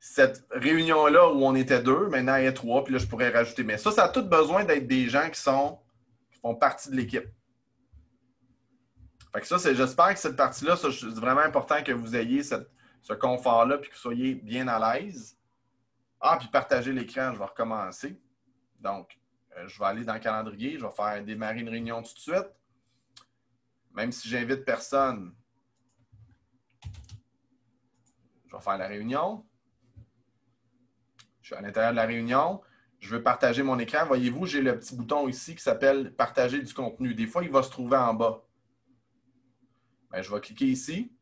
cette réunion-là où on était deux, maintenant il y a trois, puis là, je pourrais rajouter. Mais ça a tout besoin d'être des gens qui font partie de l'équipe. Fait que ça, j'espère que cette partie-là, c'est vraiment important que vous ayez ce confort-là puis que vous soyez bien à l'aise. Ah, puis partager l'écran, je vais recommencer. Donc, je vais aller dans le calendrier, je vais faire démarrer une réunion tout de suite. Même si j'invite personne, je vais faire la réunion. Je suis à l'intérieur de la réunion. Je veux partager mon écran. Voyez-vous, j'ai le petit bouton ici qui s'appelle « Partager du contenu ». Des fois, il va se trouver en bas. Bien, je vais cliquer ici.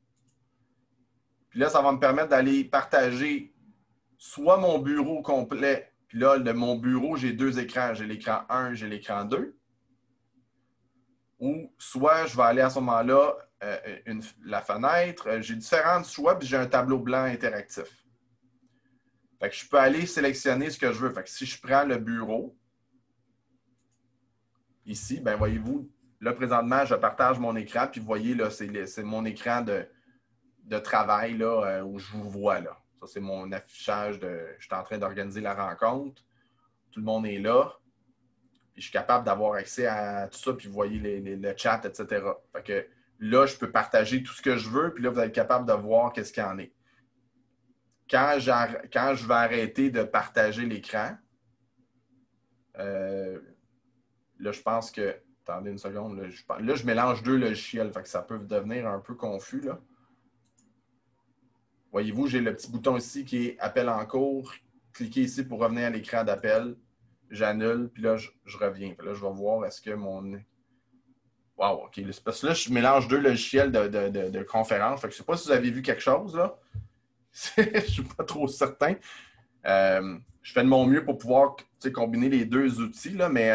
Puis là, ça va me permettre d'aller partager soit mon bureau complet. Puis là, mon bureau, j'ai deux écrans. J'ai l'écran 1, j'ai l'écran 2. Ou soit je vais aller à ce moment-là, la fenêtre. J'ai différents choix, puis j'ai un tableau blanc interactif. Fait que je peux aller sélectionner ce que je veux. Fait que si je prends le bureau, ici, ben voyez-vous, là, présentement, je partage mon écran, puis vous voyez, là, c'est mon écran de travail là, où je vous vois. Là. Ça, c'est mon affichage je suis en train d'organiser la rencontre. Tout le monde est là. Puis je suis capable d'avoir accès à tout ça, puis vous voyez le chat, etc. Fait que là, je peux partager tout ce que je veux, puis là, vous êtes capable de voir qu'est-ce qu'il y en est. Quand je vais arrêter de partager l'écran, là, je pense que... Attendez une seconde. Là, je mélange deux logiciels, fait que ça peut devenir un peu confus. Là. Voyez-vous, j'ai le petit bouton ici qui est « Appel en cours ». Cliquez ici pour revenir à l'écran d'appel. J'annule, puis là, je reviens. Puis là, je vais voir est-ce que mon... Wow, OK. Parce que là, je mélange deux logiciels de conférence. Fait que je ne sais pas si vous avez vu quelque chose, là. Je ne suis pas trop certain. Je fais de mon mieux pour pouvoir combiner les deux outils, là, mais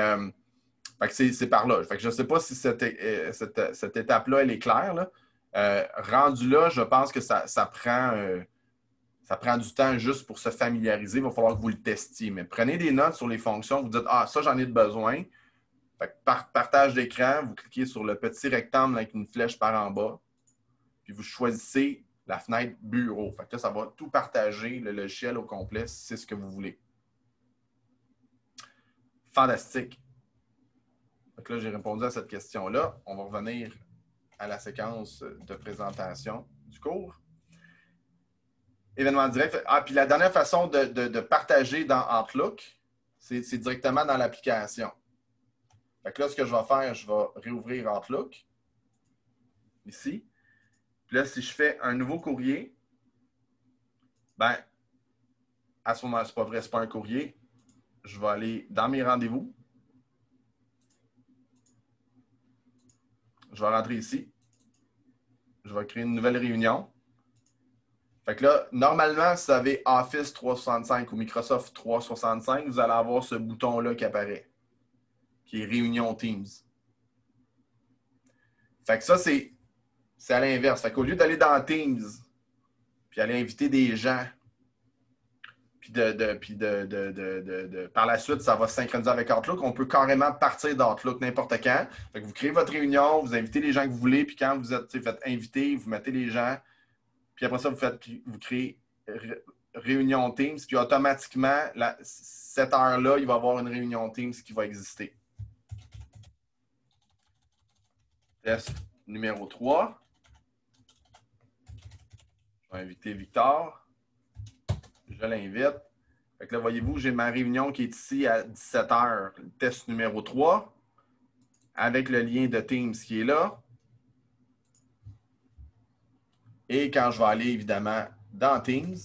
c'est par là. Fait que je ne sais pas si cette étape-là, elle est claire. Là. Rendu là, je pense que ça prend du temps juste pour se familiariser. Il va falloir que vous le testiez. Mais prenez des notes sur les fonctions. Vous dites « Ah, ça, j'en ai besoin. » Fait que partage d'écran, vous cliquez sur le petit rectangle avec une flèche par en bas. Puis vous choisissez la fenêtre bureau. Fait que là, ça va tout partager, le logiciel au complet, si c'est ce que vous voulez. Fantastique. Donc là, j'ai répondu à cette question-là. On va revenir à la séquence de présentation du cours. Événement direct. Ah, puis la dernière façon de partager dans Outlook, c'est directement dans l'application. Fait que là, ce que je vais faire, je vais réouvrir Outlook. Ici. Puis là, si je fais un nouveau courrier, ben, à ce moment-là, c'est pas vrai, c'est pas un courrier. Je vais aller dans mes rendez-vous. Je vais rentrer ici. Je vais créer une nouvelle réunion. Fait que là, normalement, si vous avez Office 365 ou Microsoft 365, vous allez avoir ce bouton-là qui apparaît, qui est Réunion Teams. Fait que ça, c'est à l'inverse. Fait qu'au lieu d'aller dans Teams, puis aller inviter des gens, puis par la suite, ça va se synchroniser avec Outlook, on peut carrément partir d'Outlook n'importe quand. Fait que vous créez votre réunion, vous invitez les gens que vous voulez, puis quand vous êtes faites inviter, vous mettez les gens, puis après ça, vous créez réunion Teams, puis automatiquement, cette heure-là, il va y avoir une réunion Teams qui va exister. Test numéro 3. Je vais inviter Victor. Je l'invite. Fait que là, voyez-vous, j'ai ma réunion qui est ici à 17 h. Test numéro 3. Avec le lien de Teams qui est là. Et quand je vais aller, évidemment, dans Teams,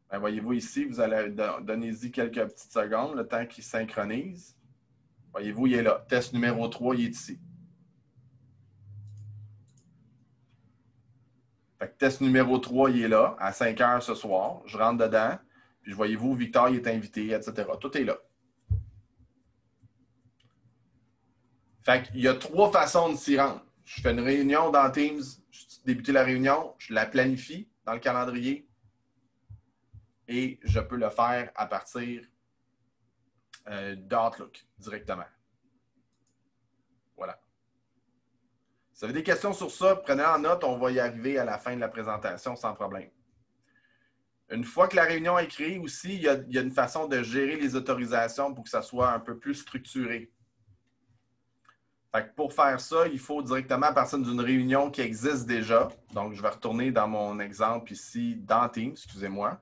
ben, voyez-vous ici, vous allez donner-y quelques petites secondes, le temps qu'il synchronise. Voyez-vous, il est là. Test numéro 3, il est ici. Fait que test numéro 3, il est là, à 5 h ce soir. Je rentre dedans, puis voyez-vous, Victor, il est invité, etc. Tout est là. Fait qu'il y a 3 façons de s'y rendre. Je fais une réunion dans Teams, je débute la réunion, je la planifie dans le calendrier et je peux le faire à partir d'Outlook directement. Voilà. Si vous avez des questions sur ça, prenez en note, on va y arriver à la fin de la présentation sans problème. Une fois que la réunion est créée aussi, il y a une façon de gérer les autorisations pour que ça soit un peu plus structuré. Fait que pour faire ça, il faut directement partir d'une réunion qui existe déjà. Donc, je vais retourner dans mon exemple ici, dans Teams, excusez-moi.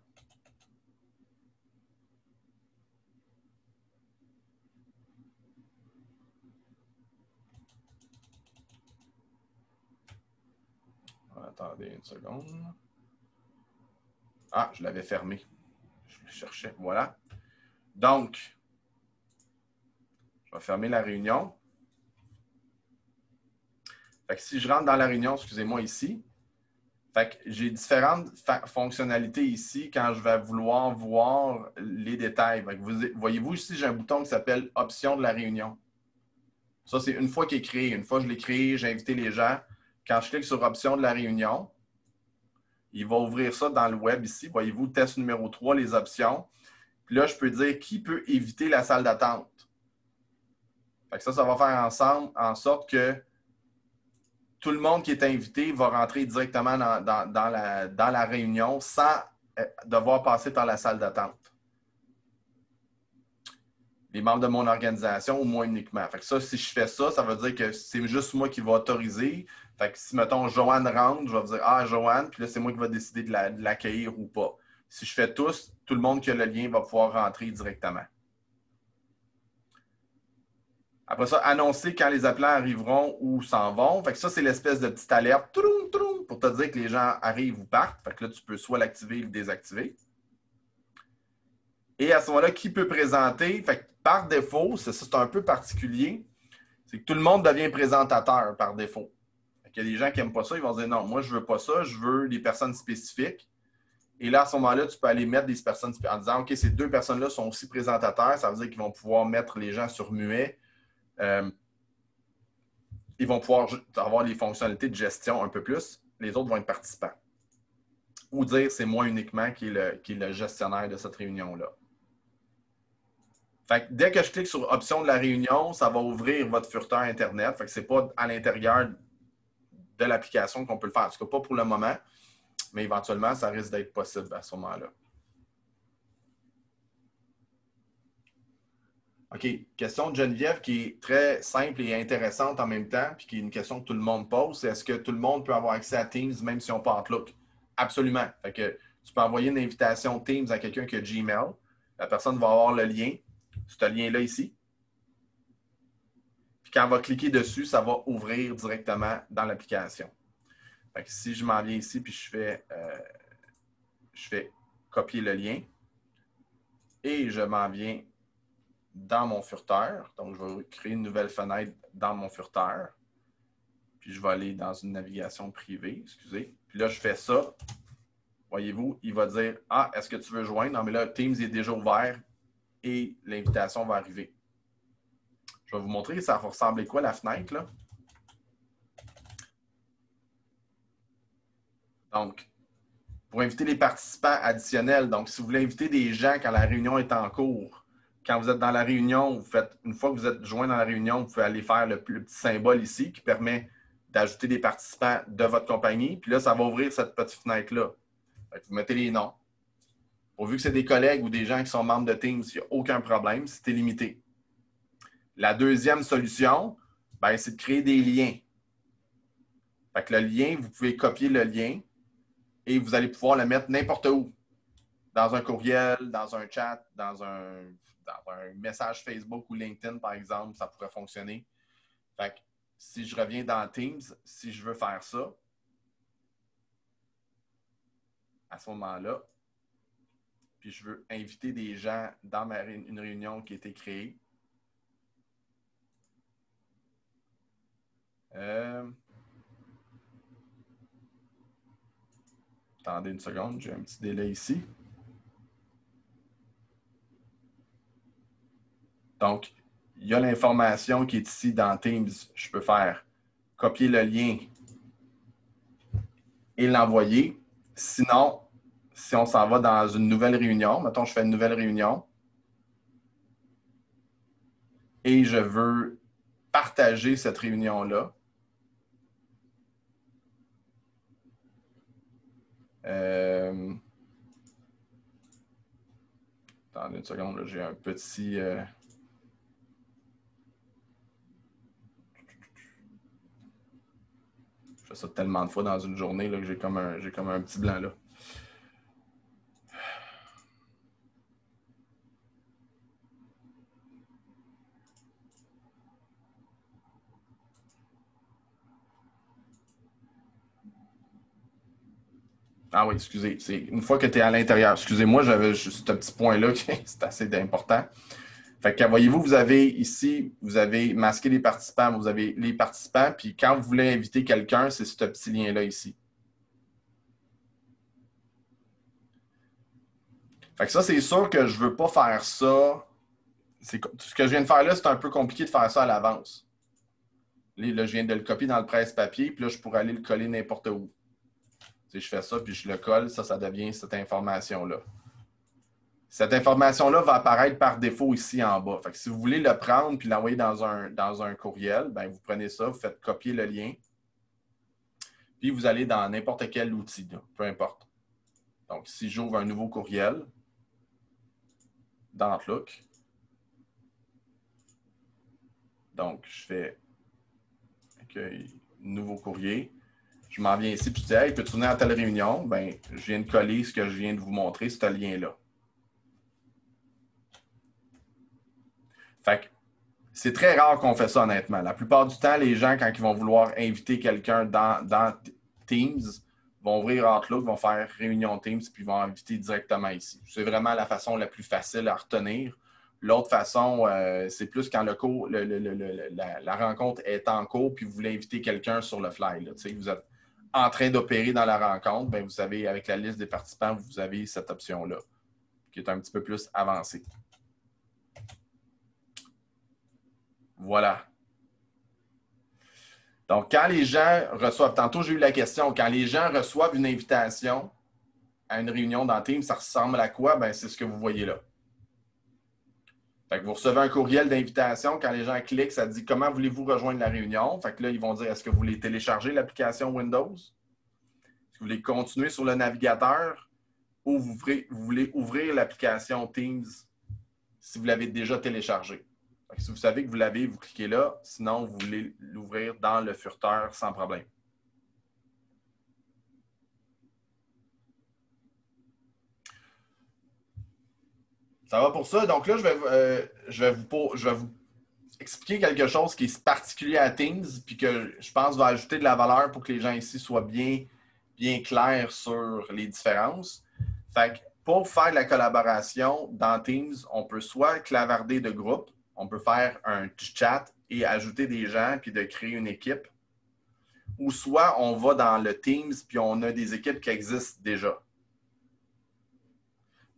Attendez une seconde. Ah, je l'avais fermé. Je le cherchais. Voilà. Donc, je vais fermer la réunion. Fait que si je rentre dans la réunion, excusez-moi ici, fait que j'ai différentes fonctionnalités ici quand je vais vouloir voir les détails. Voyez-vous ici, j'ai un bouton qui s'appelle Options de la réunion. Ça, c'est une fois qu'il est créé. Une fois que je l'ai créé, j'ai invité les gens. Quand je clique sur Options de la réunion, il va ouvrir ça dans le web ici. Voyez-vous, test numéro 3, les options. Puis là, je peux dire qui peut éviter la salle d'attente. Fait que ça va faire en sorte que tout le monde qui est invité va rentrer directement dans la réunion sans devoir passer par la salle d'attente. Les membres de mon organisation ou moi uniquement. Fait que ça, si je fais ça, ça veut dire que c'est juste moi qui vais autoriser. Fait que si, mettons, Joanne rentre, je vais dire « Ah, Joanne », puis là, c'est moi qui vais décider de l'accueillir ou pas. Si je fais tous, tout le monde qui a le lien va pouvoir rentrer directement. Après ça, annoncer quand les appelants arriveront ou s'en vont. Fait que ça, c'est l'espèce de petite alerte pour te dire que les gens arrivent ou partent. Fait que là, tu peux soit l'activer ou le désactiver. Et à ce moment-là, qui peut présenter? Fait que par défaut, c'est un peu particulier, c'est que tout le monde devient présentateur par défaut. Fait qu'il y a des gens qui n'aiment pas ça, ils vont dire non, moi, je ne veux pas ça, je veux des personnes spécifiques. Et là, à ce moment-là, tu peux aller mettre des personnes en disant OK, ces 2 personnes-là sont aussi présentateurs, ça veut dire qu'ils vont pouvoir mettre les gens sur muet. Ils vont pouvoir avoir les fonctionnalités de gestion un peu plus. Les autres vont être participants. Ou dire c'est moi uniquement qui est le gestionnaire de cette réunion-là. Fait que dès que je clique sur Options de la réunion, ça va ouvrir votre furteur Internet. Fait que ce n'est pas à l'intérieur de l'application qu'on peut le faire. En tout cas, pas pour le moment, mais éventuellement, ça risque d'être possible à ce moment-là. OK. Question de Geneviève qui est très simple et intéressante en même temps, puis qui est une question que tout le monde pose. C'est est-ce que tout le monde peut avoir accès à Teams même si on n'a pas Outlook? Absolument. Fait que tu peux envoyer une invitation Teams à quelqu'un qui a Gmail. La personne va avoir le lien, ce lien-là ici. Puis quand elle va cliquer dessus, ça va ouvrir directement dans l'application. Fait que si je m'en viens ici, puis je fais copier le lien et je m'en viens dans mon furteur. Donc, je vais créer une nouvelle fenêtre dans mon furteur. Puis, je vais aller dans une navigation privée, excusez. Puis Puis là, je fais ça. Voyez-vous, il va dire « Ah, est-ce que tu veux joindre? » Non, mais là, Teams est déjà ouvert et l'invitation va arriver. Je vais vous montrer ça va ressembler quoi la fenêtre, là. Donc, pour inviter les participants additionnels, donc si vous voulez inviter des gens quand la réunion est en cours, quand vous êtes dans la réunion, vous faites, une fois que vous êtes joint dans la réunion, vous pouvez aller faire le petit symbole ici qui permet d'ajouter des participants de votre compagnie. Puis là, ça va ouvrir cette petite fenêtre-là. Vous mettez les noms. Pourvu que c'est des collègues ou des gens qui sont membres de Teams, il n'y a aucun problème, c'est illimité. La deuxième solution, c'est de créer des liens. Fait que le lien, vous pouvez copier le lien et vous allez pouvoir le mettre n'importe où. Dans un courriel, dans un chat, dans un message Facebook ou LinkedIn, par exemple, ça pourrait fonctionner. Fait que si je reviens dans Teams, si je veux faire ça, à ce moment-là, puis je veux inviter des gens dans une réunion qui a été créée. Attendez une seconde, j'ai un petit délai ici. Donc, il y a l'information qui est ici dans Teams. Je peux faire copier le lien et l'envoyer. Sinon, si on s'en va dans une nouvelle réunion, mettons, je fais une nouvelle réunion et je veux partager cette réunion-là. Attendez une seconde, j'ai un petit... Je fais ça tellement de fois dans une journée là, que j'ai comme un petit blanc là. Ah oui, excusez. C'est une fois que tu es à l'intérieur. Excusez-moi, j'avais juste ce petit point-là qui est assez important. Fait que voyez-vous, vous avez ici, vous avez masqué les participants, vous avez les participants, puis quand vous voulez inviter quelqu'un, c'est ce petit lien-là ici. Fait que ça, c'est sûr que je ne veux pas faire ça. Ce que je viens de faire là, c'est un peu compliqué de faire ça à l'avance. Là, je viens de le copier dans le presse-papier, puis là, je pourrais aller le coller n'importe où. Je fais ça, puis je le colle, ça devient cette information-là. Cette information-là va apparaître par défaut ici en bas. Fait que si vous voulez le prendre puis l'envoyer dans un courriel, vous prenez ça, vous faites copier le lien, puis vous allez dans n'importe quel outil, là, peu importe. Donc, si j'ouvre un nouveau courriel dans Outlook, donc je fais accueil, nouveau courrier. Je m'en viens ici, puis je dis « Hey, peux-tu venir à telle réunion? » Je viens de coller ce que je viens de vous montrer, ce lien-là. Fait que c'est très rare qu'on fait ça, honnêtement. La plupart du temps, les gens, quand ils vont vouloir inviter quelqu'un dans Teams, vont ouvrir Outlook, vont faire réunion Teams, puis vont inviter directement ici. C'est vraiment la façon la plus facile à retenir. L'autre façon, c'est plus quand la rencontre est en cours, puis vous voulez inviter quelqu'un sur le fly. Là. Vous êtes en train d'opérer dans la rencontre, vous savez, avec la liste des participants, vous avez cette option-là, qui est un petit peu plus avancée. Voilà. Donc, quand les gens reçoivent, tantôt j'ai eu la question, quand les gens reçoivent une invitation à une réunion dans Teams, ça ressemble à quoi? C'est ce que vous voyez là. Fait que vous recevez un courriel d'invitation. Quand les gens cliquent, ça dit « Comment voulez-vous rejoindre la réunion? » Fait que là, ils vont dire « Est-ce que vous voulez télécharger l'application Windows? Est-ce que vous voulez continuer sur le navigateur? Ou vous voulez ouvrir l'application Teams si vous l'avez déjà téléchargée? » Si vous savez que vous l'avez, vous cliquez là. Sinon, vous voulez l'ouvrir dans le furteur sans problème. Ça va pour ça. Donc là, je vais vous expliquer quelque chose qui est particulier à Teams puis que je pense va ajouter de la valeur pour que les gens ici soient bien clairs sur les différences. Fait que pour faire de la collaboration dans Teams, on peut soit clavarder de groupe, on peut faire un chat et ajouter des gens puis de créer une équipe. ou soit on va dans le Teams puis on a des équipes qui existent déjà.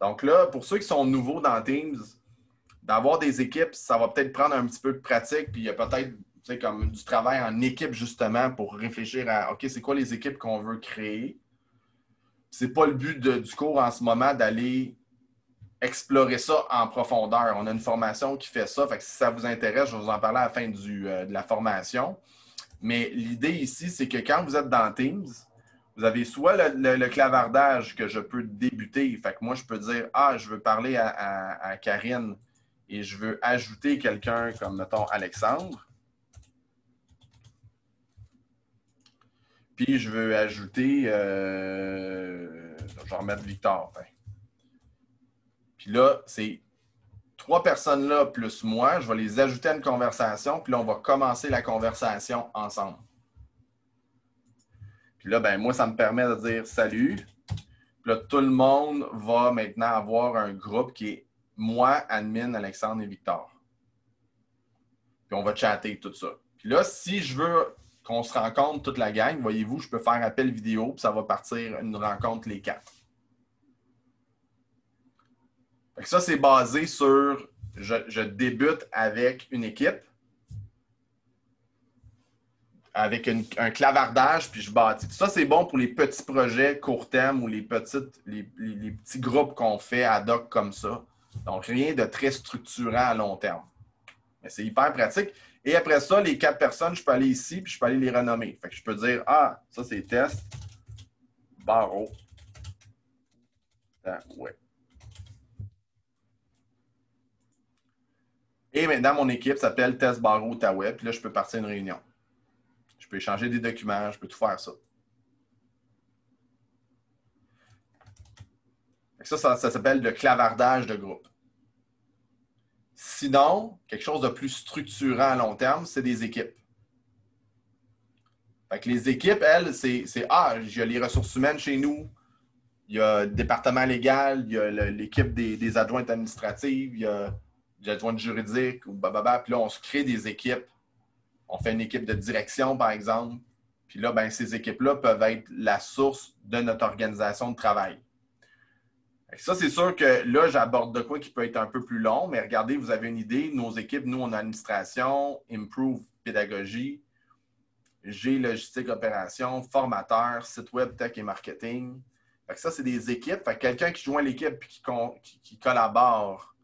Donc là, pour ceux qui sont nouveaux dans Teams, d'avoir des équipes, ça va peut-être prendre un petit peu de pratique, puis il y a peut-être comme du travail en équipe justement pour réfléchir à OK, c'est quoi les équipes qu'on veut créer. C'est pas le but du cours en ce moment d'aller explorer ça en profondeur. On a une formation qui fait ça. Fait que si ça vous intéresse, je vais vous en parler à la fin de la formation. Mais l'idée ici, c'est que quand vous êtes dans Teams, vous avez soit le clavardage que je peux débuter. Fait que moi, je peux dire je veux parler à Karine et je veux ajouter quelqu'un comme, mettons, Alexandre. Puis je veux ajouter, je vais remettre Victor. Puis là, c'est 3 personnes-là plus moi. Je vais les ajouter à une conversation. Puis là, on va commencer la conversation ensemble. Puis là, ben moi, ça me permet de dire salut. Puis là, tout le monde va maintenant avoir un groupe qui est moi, admin, Alexandre et Victor. Puis on va chatter tout ça. Puis là, si je veux qu'on se rencontre toute la gang, voyez-vous, je peux faire appel vidéo, puis ça va partir une rencontre les 4. Fait que ça, c'est basé sur je débute avec une équipe, avec un clavardage, puis je bâtis. Ça, c'est bon pour les petits projets court terme ou les petits groupes qu'on fait ad hoc comme ça. Donc, rien de très structurant à long terme. Mais c'est hyper pratique. Et après ça, les 4 personnes, je peux aller ici, puis je peux aller les renommer. Fait que je peux dire, ça c'est test, barreau, ouais. Et maintenant, mon équipe s'appelle Test Barreau Outaouais. Puis là, je peux partir une réunion. Je peux échanger des documents, je peux tout faire ça. Ça s'appelle le clavardage de groupe. Sinon, quelque chose de plus structurant à long terme, c'est des équipes. Fait que les équipes, elles, c'est il y a les ressources humaines chez nous, il y a le département légal, il y a l'équipe des adjointes administratives, il y a l'adjointe juridique, ou bababa. Puis là, on se crée des équipes. On fait une équipe de direction, par exemple. Puis là, ben, ces équipes-là peuvent être la source de notre organisation de travail. Ça, c'est sûr que là, j'aborde de quoi qui peut être un peu plus long, mais regardez, vous avez une idée. Nos équipes, nous, on a administration, improve, pédagogie, G, logistique, opération, formateur, site web, tech et marketing. Fait que ça, c'est des équipes. Fait que quelqu'un qui joint l'équipe et qui collabore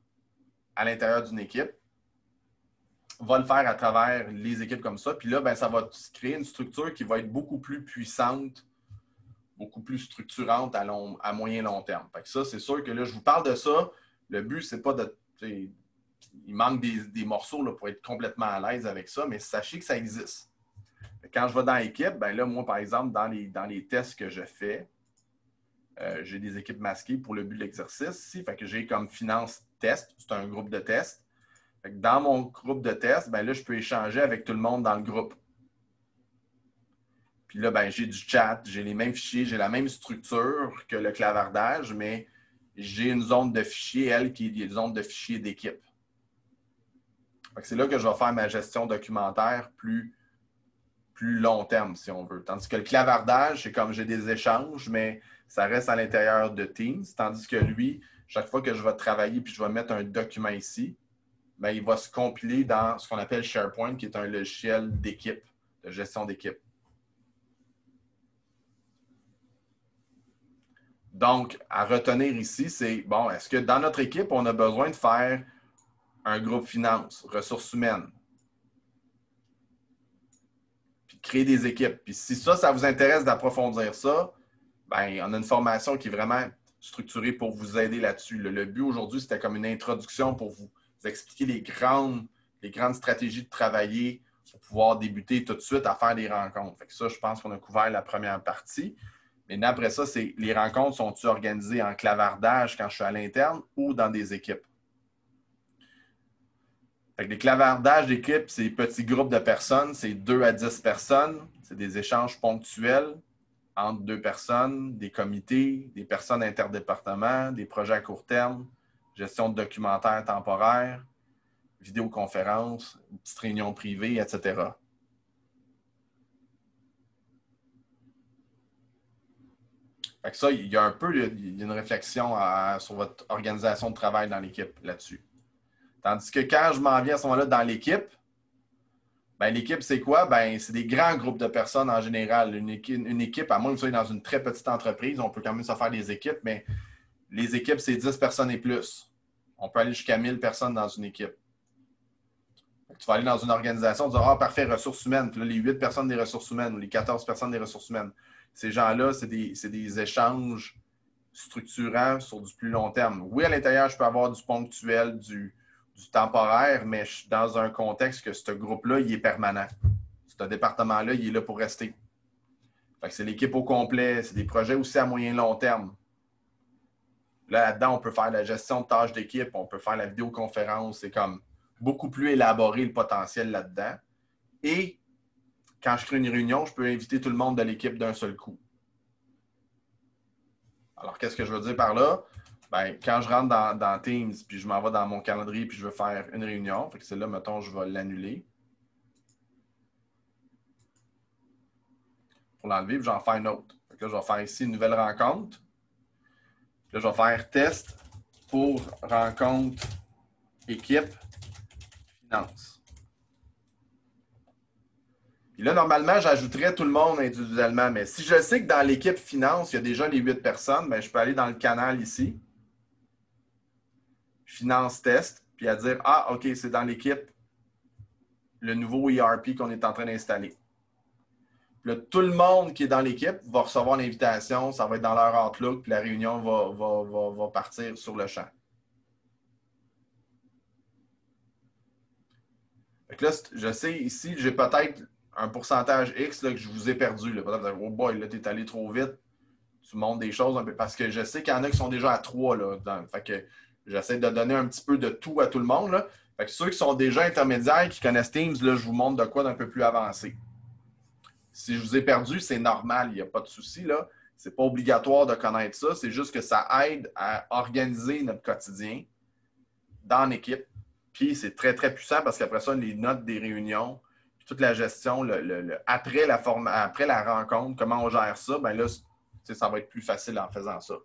à l'intérieur d'une équipe va le faire à travers les équipes comme ça. Puis là, ben, ça va créer une structure qui va être beaucoup plus puissante, beaucoup plus structurante à moyen long terme. Fait que ça, c'est sûr que là, je vous parle de ça. Le but, c'est pas de... Il manque des morceaux là, pour être complètement à l'aise avec ça, mais sachez que ça existe. Quand je vais dans l'équipe, ben là, moi, par exemple, dans les tests que je fais, j'ai des équipes masquées pour le but de l'exercice ici. Fait que j'ai comme finance test, c'est un groupe de tests. Fait que dans mon groupe de tests, ben là, je peux échanger avec tout le monde dans le groupe. Puis là, ben, j'ai du chat, j'ai les mêmes fichiers, j'ai la même structure que le clavardage, mais j'ai une zone de fichiers, elle, qui est une zone de fichiers d'équipe. C'est là que je vais faire ma gestion documentaire plus long terme, si on veut. Tandis que le clavardage, c'est comme j'ai des échanges, mais ça reste à l'intérieur de Teams. Tandis que lui, chaque fois que je vais travailler puis je vais mettre un document ici, bien, il va se compiler dans ce qu'on appelle SharePoint, qui est un logiciel d'équipe, de gestion d'équipe. Donc, à retenir ici, c'est, bon, est-ce que dans notre équipe, on a besoin de faire un groupe finance, ressources humaines, puis de créer des équipes. Puis si ça vous intéresse d'approfondir ça, bien, on a une formation qui est vraiment structurée pour vous aider là-dessus. Le but aujourd'hui, c'était comme une introduction pour vous expliquer les grandes stratégies de travailler pour pouvoir débuter tout de suite à faire des rencontres. Fait que ça, je pense qu'on a couvert la première partie. Mais après ça, c'est les rencontres sont-elles organisées en clavardage quand je suis à l'interne ou dans des équipes? Fait que les clavardages d'équipes, c'est des petits groupes de personnes, c'est 2 à 10 personnes. C'est des échanges ponctuels entre 2 personnes, des comités, des personnes interdépartements, des projets à court terme, gestion de documentaire temporaire, vidéoconférence, petites réunions privées, etc. Fait que ça, il y a un peu il y a une réflexion sur votre organisation de travail dans l'équipe là-dessus. Tandis que quand je m'en viens à ce moment-là dans l'équipe, ben, l'équipe, c'est quoi? Ben, c'est des grands groupes de personnes en général. Une équipe, à moins que vous soyez dans une très petite entreprise, on peut quand même se faire des équipes, mais les équipes, c'est 10 personnes et plus. On peut aller jusqu'à 1000 personnes dans une équipe. Tu vas aller dans une organisation, tu vas dire, ah, parfait, ressources humaines. Puis là, les 8 personnes des ressources humaines ou les 14 personnes des ressources humaines. Ces gens-là, c'est des échanges structurants sur du plus long terme. Oui, à l'intérieur, je peux avoir du ponctuel, du temporaire, mais je suis dans un contexte que ce groupe-là, il est permanent. Ce département-là, il est là pour rester. Fait que c'est l'équipe au complet. C'est des projets aussi à moyen et long terme. Là-dedans, on peut faire la gestion de tâches d'équipe, on peut faire la vidéoconférence. C'est comme beaucoup plus élaboré le potentiel là-dedans. Et quand je crée une réunion, je peux inviter tout le monde de l'équipe d'un seul coup. Alors, qu'est-ce que je veux dire par là? Bien, quand je rentre dans Teams, puis je m'en vais dans mon calendrier, puis je veux faire une réunion, fait que c'est là, mettons, je vais l'annuler. Pour l'enlever, puis j'en fais une autre. Fait que là, je vais faire ici une nouvelle rencontre. Puis là, je vais faire test pour rencontre équipe finance. Puis là, normalement, j'ajouterais tout le monde individuellement. Mais si je sais que dans l'équipe finance, il y a déjà les 8 personnes, bien, je peux aller dans le canal ici. Finance test. Puis à dire, ah, OK, c'est dans l'équipe le nouveau ERP qu'on est en train d'installer. Là, tout le monde qui est dans l'équipe va recevoir l'invitation. Ça va être dans leur Outlook. Puis la réunion va partir sur le champ. Fait que là, je sais ici, j'ai peut-être un pourcentage X là, que je vous ai perdu. Peut-être, oh boy, là, tu es allé trop vite. Tu montres des choses un peu. Parce que je sais qu'il y en a qui sont déjà à 3. Là, fait que j'essaie de donner un petit peu de tout à tout le monde. Là. Fait que ceux qui sont déjà intermédiaires, qui connaissent Teams, là, je vous montre de quoi d'un peu plus avancé. Si je vous ai perdu, c'est normal, il n'y a pas de souci. Ce n'est pas obligatoire de connaître ça. C'est juste que ça aide à organiser notre quotidien dans l'équipe. Puis c'est très, très puissant parce qu'après ça, les notes des réunions, toute la gestion, après la rencontre, comment on gère ça, bien là, ça va être plus facile en faisant ça.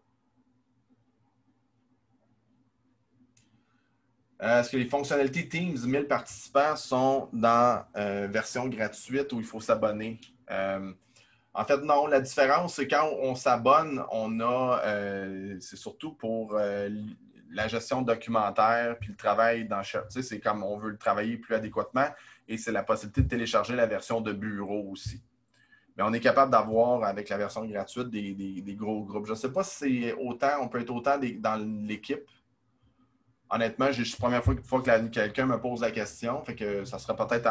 Est-ce que les fonctionnalités Teams 1000 participants sont dans version gratuite où il faut s'abonner? En fait, non. La différence, c'est quand on s'abonne, on a, c'est surtout pour la gestion documentaire puis le travail dans chaque. Tu sais, c'est comme on veut le travailler plus adéquatement et c'est la possibilité de télécharger la version de bureau aussi. Mais on est capable d'avoir, avec la version gratuite, des gros groupes. Je ne sais pas si c'est autant, on peut être autant dans l'équipe. Honnêtement, c'est la première fois que quelqu'un me pose la question. Fait que ça sera peut-être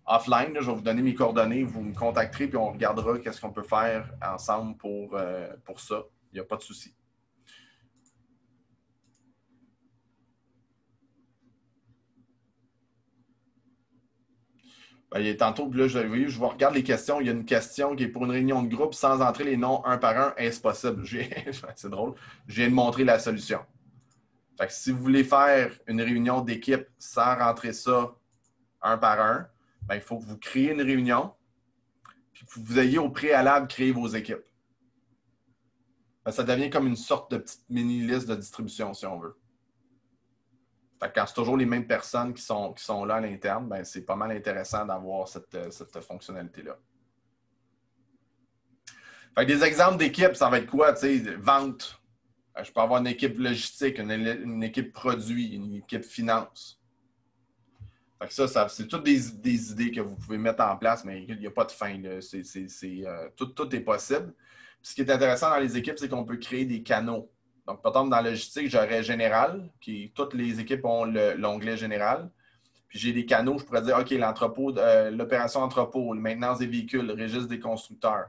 offline. Là, je vais vous donner mes coordonnées, vous me contacterez puis on regardera qu'est-ce qu'on peut faire ensemble pour ça. Il n'y a pas de souci. Tantôt, là, je vous regarde les questions. Il y a une question qui est pour une réunion de groupe sans entrer les noms un par un. Est-ce possible? C'est drôle. Je viens de montrer la solution. Fait que si vous voulez faire une réunion d'équipe sans rentrer ça un par un, bien, il faut que vous créez une réunion puis que vous ayez au préalable créé vos équipes. Ben, ça devient comme une sorte de petite mini-liste de distribution, si on veut. Fait que quand c'est toujours les mêmes personnes qui sont là à l'interne, ben, c'est pas mal intéressant d'avoir cette fonctionnalité-là. Fait que des exemples d'équipes, ça va être quoi? Vente. Je peux avoir une équipe logistique, une équipe produit, une équipe finance. Fait que ça c'est toutes des idées que vous pouvez mettre en place, mais il n'y a pas de fin. Tout est possible. Puis ce qui est intéressant dans les équipes, c'est qu'on peut créer des canaux. Donc, par exemple, dans la logistique, j'aurais général, toutes les équipes ont l'onglet général. Puis j'ai des canaux, je pourrais dire, OK, l'entrepôt, l'opération entrepôt, la maintenance des véhicules, le registre des constructeurs.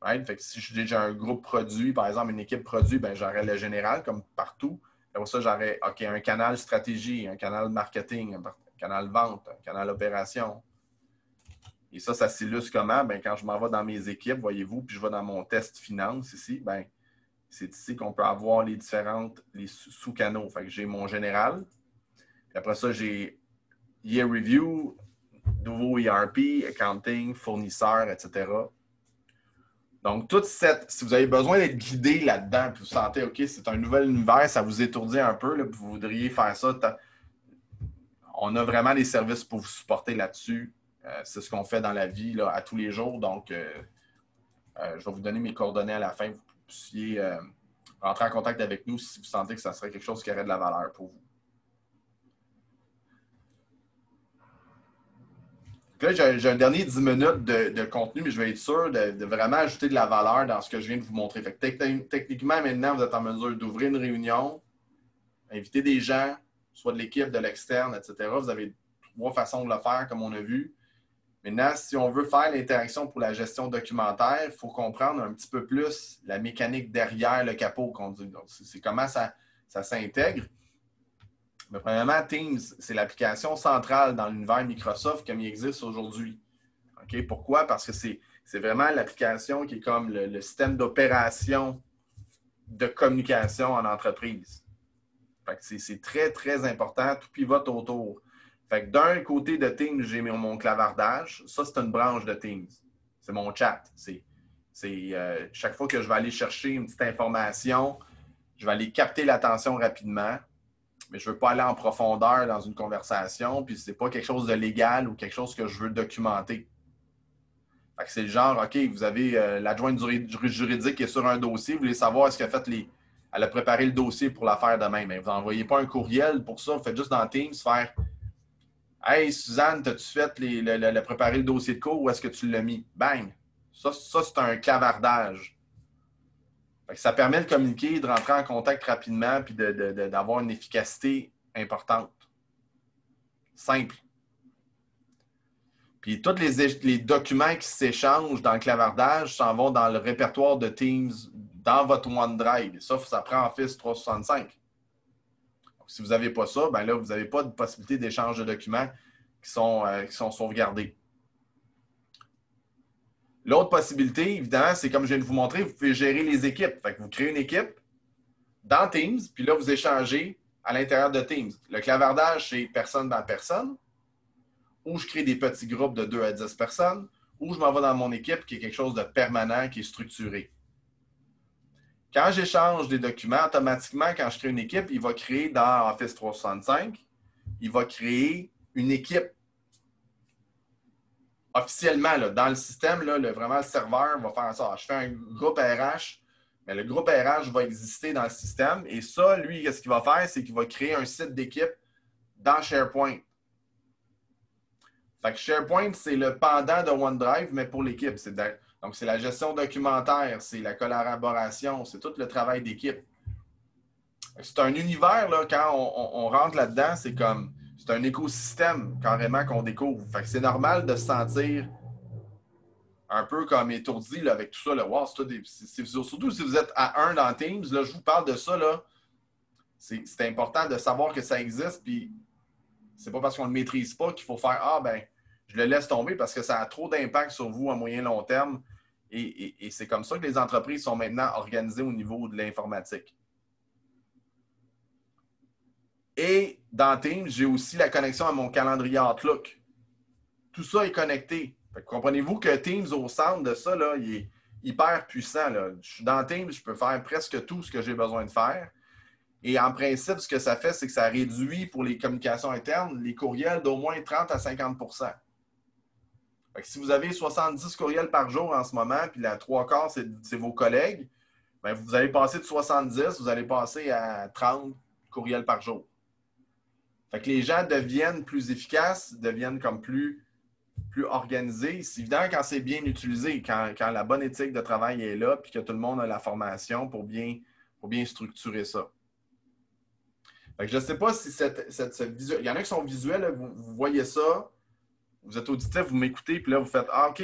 Right? Fait que si j'ai un groupe produit, par exemple, une équipe produit, ben, j'aurais le général comme partout. Pour ça, j'aurais un canal stratégie, un canal marketing, un canal vente, un canal opération. Et ça s'illustre comment? Ben, quand je m'en vais dans mes équipes, voyez-vous, puis je vais dans mon test finance ici, ben, c'est ici qu'on peut avoir les sous-canaux. Fait que j'ai mon général. Puis après ça, j'ai Year Review, nouveau ERP, accounting, fournisseur, etc. Donc, si vous avez besoin d'être guidé là-dedans, puis vous sentez, OK, c'est un nouvel univers, ça vous étourdit un peu, là, puis vous voudriez faire ça, on a vraiment des services pour vous supporter là-dessus. C'est ce qu'on fait dans la vie là, à tous les jours. Donc, je vais vous donner mes coordonnées à la fin. Vous puissiez rentrer en contact avec nous si vous sentez que ça serait quelque chose qui aurait de la valeur pour vous. Là, j'ai un dernier 10 minutes de contenu, mais je vais être sûr de vraiment ajouter de la valeur dans ce que je viens de vous montrer. Fait que techniquement, maintenant, vous êtes en mesure d'ouvrir une réunion, inviter des gens, soit de l'équipe, de l'externe, etc. Vous avez 3 façons de le faire, comme on a vu. Maintenant, si on veut faire l'interaction pour la gestion documentaire, il faut comprendre un petit peu plus la mécanique derrière le capot qu'on dit. Donc, c'est comment ça s'intègre. Mais premièrement, Teams, c'est l'application centrale dans l'univers Microsoft comme il existe aujourd'hui. Okay? Pourquoi? Parce que c'est vraiment l'application qui est comme le système d'opération de communication en entreprise. C'est très, très important. Tout pivote autour. Fait que d'un côté de Teams, j'ai mon clavardage. Ça, c'est une branche de Teams. C'est mon chat. Chaque fois que je vais aller chercher une petite information, je vais aller capter l'attention rapidement. Mais je ne veux pas aller en profondeur dans une conversation, puis ce n'est pas quelque chose de légal ou quelque chose que je veux documenter. C'est le genre, OK, vous avez l'adjointe juridique qui est sur un dossier, vous voulez savoir est-ce qu'elle a fait elle a préparé le dossier pour la faire demain. Mais vous n'envoyez pas un courriel pour ça, vous faites juste dans Teams faire Hey, Suzanne, as-tu fait préparer le dossier de cours ou est-ce que tu l'as mis? Bang! Ça c'est un clavardage. Ça permet de communiquer, de rentrer en contact rapidement puis d'avoir une efficacité importante. Simple. Puis tous les documents qui s'échangent dans le clavardage s'en vont dans le répertoire de Teams, dans votre OneDrive. Ça prend Office 365. Donc, si vous n'avez pas ça, ben là, vous n'avez pas de possibilité d'échange de documents qui sont sauvegardés. L'autre possibilité, évidemment, c'est comme je viens de vous montrer, vous pouvez gérer les équipes. Fait que vous créez une équipe dans Teams, puis là, vous échangez à l'intérieur de Teams. Le clavardage, c'est personne dans personne, ou je crée des petits groupes de 2 à 10 personnes, ou je m'en vais dans mon équipe qui est quelque chose de permanent, qui est structuré. Quand j'échange des documents, automatiquement, quand je crée une équipe, il va créer dans Office 365, il va créer une équipe officiellement, là, dans le système, là, vraiment le serveur va faire ça. Je fais un groupe RH, mais le groupe RH va exister dans le système. Et ça, lui, qu'est-ce qu'il va faire? C'est qu'il va créer un site d'équipe dans SharePoint. Fait que SharePoint, c'est le pendant de OneDrive, mais pour l'équipe. Donc, c'est la gestion documentaire, c'est la collaboration, c'est tout le travail d'équipe. C'est un univers, là, quand on rentre là-dedans, c'est un écosystème carrément qu'on découvre. Fait que c'est normal de se sentir un peu comme étourdi là, avec tout ça. Là. Wow, surtout si vous êtes à 1 dans Teams, là, je vous parle de ça. Là. C'est important de savoir que ça existe. Puis c'est pas parce qu'on ne le maîtrise pas qu'il faut faire Ah, ben, je le laisse tomber parce que ça a trop d'impact sur vous à moyen long terme. Et c'est comme ça que les entreprises sont maintenant organisées au niveau de l'informatique. Et dans Teams, j'ai aussi la connexion à mon calendrier Outlook. Tout ça est connecté. Comprenez-vous que Teams, au centre de ça, là, il est hyper puissant. Là. Je suis dans Teams, je peux faire presque tout ce que j'ai besoin de faire. Et en principe, ce que ça fait, c'est que ça réduit pour les communications internes les courriels d'au moins 30 à 50 %. Fait que si vous avez 70 courriels par jour en ce moment, puis la 3/4, c'est vos collègues, bien, vous allez passer de 70, vous allez passer à 30 courriels par jour. Fait que les gens deviennent plus efficaces, deviennent comme plus organisés. C'est évident quand c'est bien utilisé, quand la bonne éthique de travail est là, puis que tout le monde a la formation pour bien structurer ça. Fait que je ne sais pas si il y en a qui sont visuels, là, vous voyez ça, vous êtes auditif, vous m'écoutez, puis là, vous faites Ah, OK,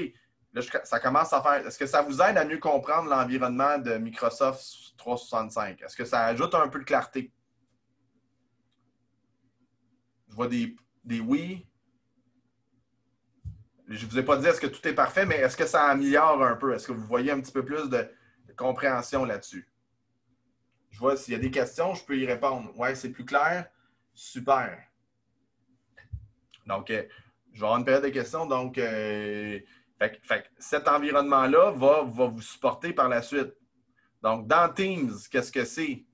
là, ça commence à faire. Est-ce que ça vous aide à mieux comprendre l'environnement de Microsoft 365? Est-ce que ça ajoute un peu de clarté? Je vois des oui. Je ne vous ai pas dit est-ce que tout est parfait, mais est-ce que ça améliore un peu? Est-ce que vous voyez un petit peu plus de compréhension là-dessus? Je vois s'il y a des questions, je peux y répondre. Oui, c'est plus clair? Super. Donc, je vais avoir une période de questions. Donc, Fait que cet environnement-là va vous supporter par la suite. Donc, dans Teams, qu'est-ce que c'est?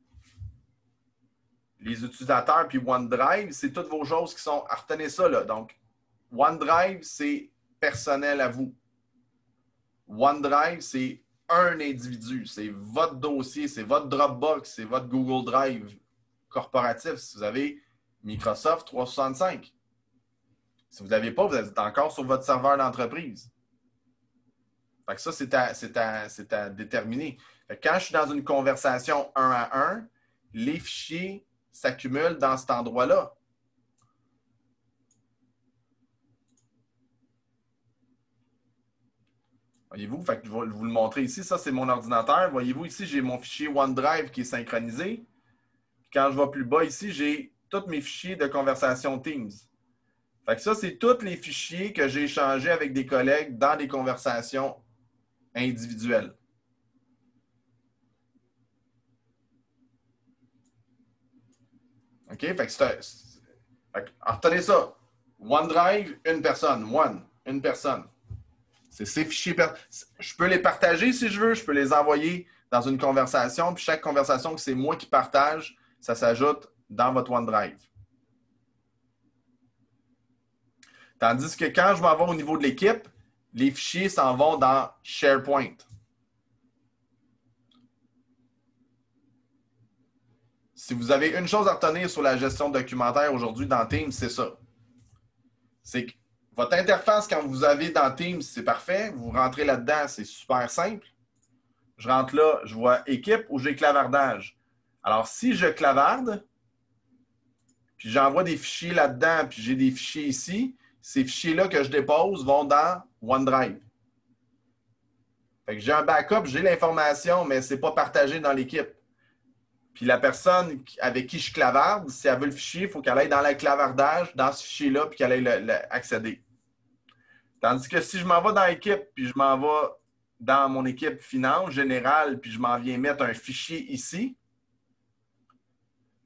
Les utilisateurs puis OneDrive, c'est toutes vos choses qui sont... Retenez ça, là. Donc, OneDrive, c'est personnel à vous. OneDrive, c'est un individu. C'est votre dossier, c'est votre Dropbox, c'est votre Google Drive corporatif. Si vous avez Microsoft 365. Si vous ne l'avez pas, vous êtes encore sur votre serveur d'entreprise. Fait que ça, c'est à déterminer. Fait que quand je suis dans une conversation 1 à 1, les fichiers s'accumulent dans cet endroit-là. Voyez-vous? Fait que je vais vous le montrer ici. Ça, c'est mon ordinateur. Voyez-vous, ici, j'ai mon fichier OneDrive qui est synchronisé. Quand je vais plus bas ici, j'ai tous mes fichiers de conversation Teams. Fait que ça, c'est tous les fichiers que j'ai échangés avec des collègues dans des conversations individuelles. OK? Fait que retenez ça. OneDrive, une personne. Une personne. C'est ces fichiers. Je peux les partager si je veux. Je peux les envoyer dans une conversation. Puis chaque conversation que c'est moi qui partage, ça s'ajoute dans votre OneDrive. Tandis que quand je m'en vais au niveau de l'équipe, les fichiers s'en vont dans SharePoint. Si vous avez une chose à retenir sur la gestion documentaire aujourd'hui dans Teams, c'est ça. C'est que votre interface, quand vous avez dans Teams, c'est parfait. Vous rentrez là-dedans, c'est super simple. Je rentre là, je vois équipe ou j'ai clavardage. Alors, si je clavarde, puis j'envoie des fichiers là-dedans, puis j'ai des fichiers ici, ces fichiers-là que je dépose vont dans OneDrive. Fait que j'ai un backup, j'ai l'information, mais ce n'est pas partagé dans l'équipe. Puis la personne avec qui je clavarde, si elle veut le fichier, il faut qu'elle aille dans le clavardage, dans ce fichier-là, puis qu'elle aille accéder. Tandis que si je m'en vais dans l'équipe, puis je m'en vais dans mon équipe finance générale, puis je m'en viens mettre un fichier ici,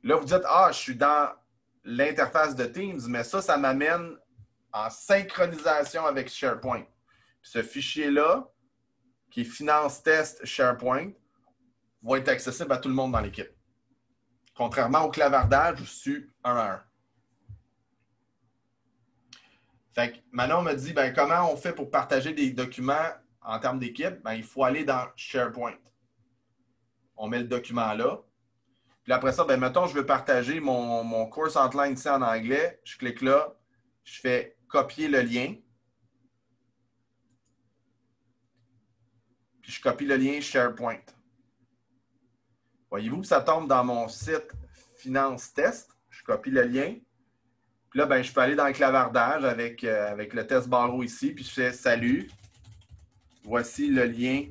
là, vous dites, ah, je suis dans l'interface de Teams, mais ça m'amène en synchronisation avec SharePoint. Puis ce fichier-là, qui est Finance Test SharePoint, va être accessible à tout le monde dans l'équipe. Contrairement au clavardage où je suis 1 à 1. Fait que Manon me dit, ben, comment on fait pour partager des documents en termes d'équipe? Ben, il faut aller dans SharePoint. On met le document là. Puis après ça, ben, mettons, je veux partager mon course outline ici en anglais. Je clique là. Je fais copier le lien. Puis je copie le lien SharePoint. Voyez-vous, ça tombe dans mon site Finance Test. Je copie le lien. Puis là, ben, je peux aller dans le clavardage avec le test barreau ici. Puis je fais salut. Voici le lien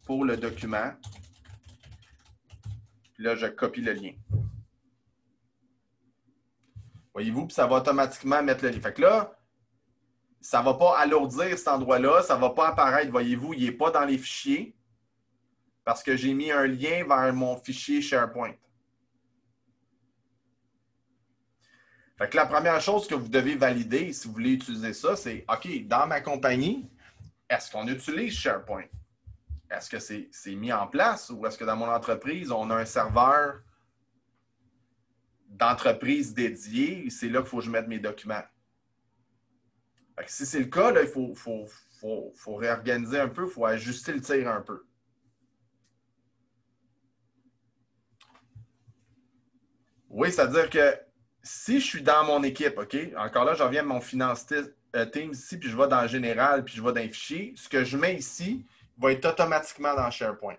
pour le document. Puis là, je copie le lien. Voyez-vous, puis ça va automatiquement mettre le lien. Fait que là, ça ne va pas alourdir cet endroit-là. Ça ne va pas apparaître. Voyez-vous, il n'est pas dans les fichiers parce que j'ai mis un lien vers mon fichier SharePoint. Fait que la première chose que vous devez valider si vous voulez utiliser ça, c'est OK, dans ma compagnie, est-ce qu'on utilise SharePoint? Est-ce que c'est mis en place ou est-ce que dans mon entreprise, on a un serveur d'entreprise dédié? C'est là qu'il faut que je mette mes documents. Fait que si c'est le cas, là, il faut réorganiser un peu, il faut ajuster le tir un peu. Oui, c'est-à-dire que si je suis dans mon équipe, OK, encore là, je reviens à mon Finance Teams ici, puis je vais dans Général, puis je vais dans les fichiers. Ce que je mets ici va être automatiquement dans SharePoint.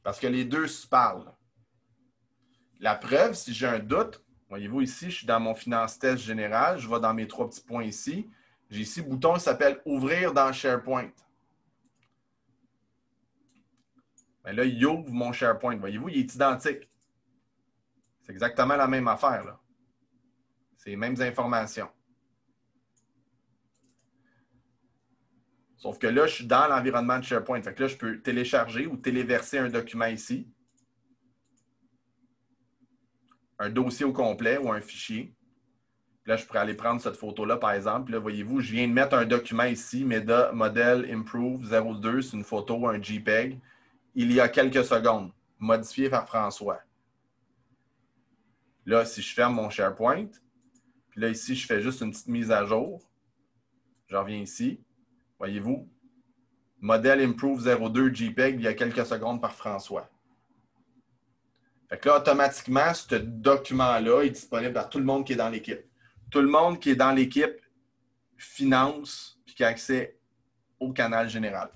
Parce que les deux se parlent. La preuve, si j'ai un doute, voyez-vous ici, je suis dans mon Finance Test général, je vais dans mes 3 petits points ici. J'ai ici le bouton qui s'appelle « Ouvrir dans SharePoint ». Bien là, il ouvre mon SharePoint. Voyez-vous, il est identique. C'est exactement la même affaire, là. C'est les mêmes informations. Sauf que là, je suis dans l'environnement de SharePoint. Fait que là, je peux télécharger ou téléverser un document ici. Un dossier au complet ou un fichier. Puis Là, je pourrais aller prendre cette photo-là, par exemple. Puis là, voyez-vous, je viens de mettre un document ici, MEDA Model Improve 02. C'est une photo, un JPEG. Il y a quelques secondes. Modifié par François. Là, si je ferme mon SharePoint, puis là, ici, je fais juste une petite mise à jour. Je reviens ici. Voyez-vous, Model Improve 02 JPEG, il y a quelques secondes par François. Fait que là, automatiquement, ce document-là est disponible à tout le monde qui est dans l'équipe. Tout le monde qui est dans l'équipe finance et qui a accès au canal général.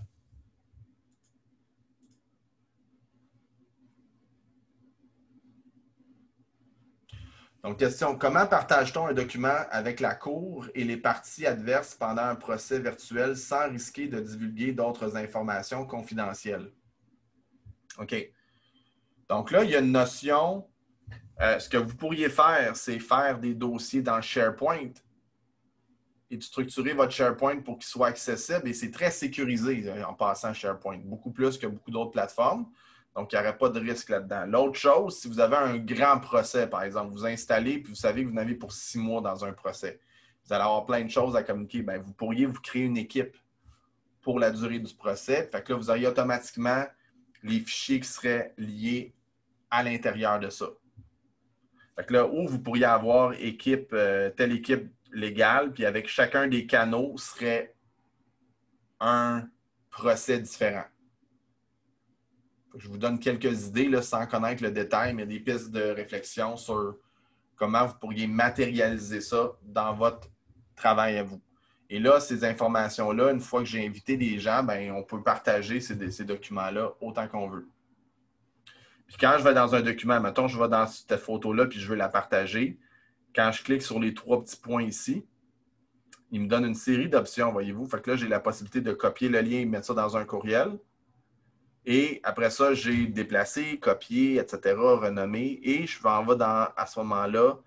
Donc, question, comment partage-t-on un document avec la cour et les parties adverses pendant un procès virtuel sans risquer de divulguer d'autres informations confidentielles? OK. Donc là, il y a une notion, ce que vous pourriez faire, c'est faire des dossiers dans SharePoint et de structurer votre SharePoint pour qu'il soit accessible. Et c'est très sécurisé en passant SharePoint, beaucoup plus que beaucoup d'autres plateformes. Donc, il n'y aurait pas de risque là-dedans. L'autre chose, si vous avez un grand procès, par exemple, vous installez puis vous savez que vous en avez pour 6 mois dans un procès, vous allez avoir plein de choses à communiquer. Bien, vous pourriez vous créer une équipe pour la durée du procès. Fait que là, vous auriez automatiquement les fichiers qui seraient liés à l'intérieur de ça. Fait que là, où vous pourriez avoir telle équipe légale, puis avec chacun des canaux serait un procès différent. Je vous donne quelques idées là, sans connaître le détail, mais des pistes de réflexion sur comment vous pourriez matérialiser ça dans votre travail à vous. Et là, ces informations-là, une fois que j'ai invité des gens, bien, on peut partager ces documents-là autant qu'on veut. Puis quand je vais dans un document, mettons, je vais dans cette photo-là puis je veux la partager. Quand je clique sur les 3 petits points ici, il me donne une série d'options, voyez-vous. Fait que là, j'ai la possibilité de copier le lien et mettre ça dans un courriel. Et après ça, j'ai déplacé, copié, etc., renommé. Et je m'en vais à ce moment-là,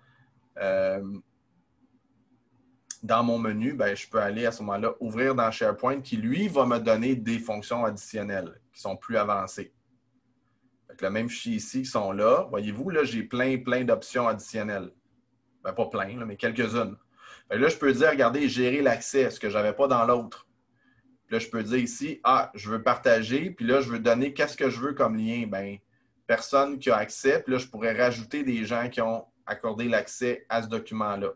dans mon menu, bien, je peux aller à ce moment-là ouvrir dans SharePoint qui, lui, va me donner des fonctions additionnelles qui sont plus avancées. Avec le même fichier ici qui sont là, voyez-vous, là, j'ai plein d'options additionnelles. Ben, pas plein, là, mais quelques-unes. Là, je peux dire, regardez, gérer l'accès, ce que je n'avais pas dans l'autre. Puis là, je peux dire ici, je veux partager, puis là, je veux donner qu'est-ce que je veux comme lien? Bien, personne qui a accès, puis là, je pourrais rajouter des gens qui ont accordé l'accès à ce document-là.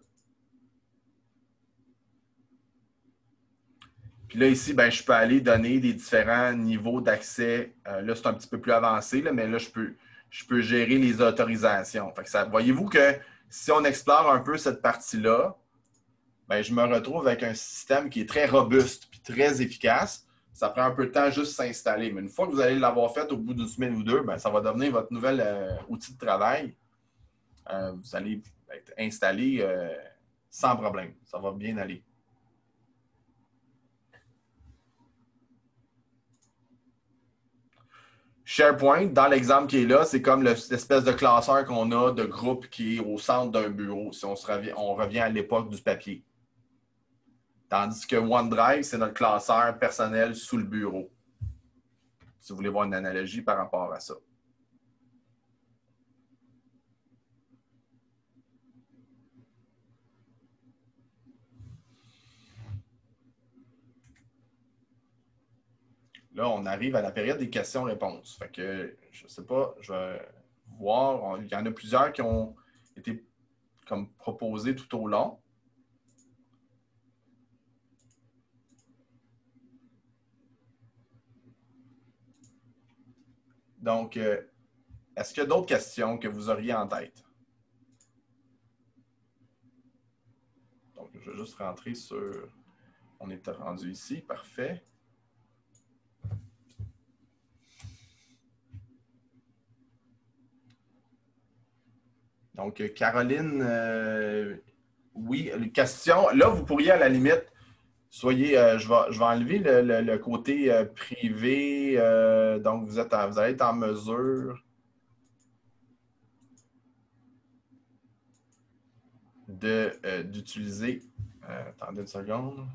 Puis là, ici, bien, je peux aller donner des différents niveaux d'accès. Là, c'est un petit peu plus avancé, là, mais là, je peux gérer les autorisations. Fait que ça, voyez-vous que si on explore un peu cette partie-là, bien, je me retrouve avec un système qui est très robuste et très efficace. Ça prend un peu de temps juste s'installer. Mais une fois que vous allez l'avoir fait au bout d'une semaine ou deux, bien, ça va devenir votre nouvel outil de travail. Vous allez être installé sans problème. Ça va bien aller. SharePoint, dans l'exemple qui est là, c'est comme l'espèce de classeur qu'on a de groupe qui est au centre d'un bureau, si on revient à l'époque du papier. Tandis que OneDrive, c'est notre classeur personnel sous le bureau. Si vous voulez voir une analogie par rapport à ça. Là, on arrive à la période des questions-réponses. Fait que, je ne sais pas, je vais voir. Il y en a plusieurs qui ont été comme proposés tout au long. Donc, est-ce qu'il y a d'autres questions que vous auriez en tête? Donc, je vais juste rentrer sur... On est rendu ici, parfait. Donc, Caroline, oui, question. Là, vous pourriez à la limite, je vais enlever le côté privé. Donc, vous allez être en mesure d'utiliser. Attendez une seconde.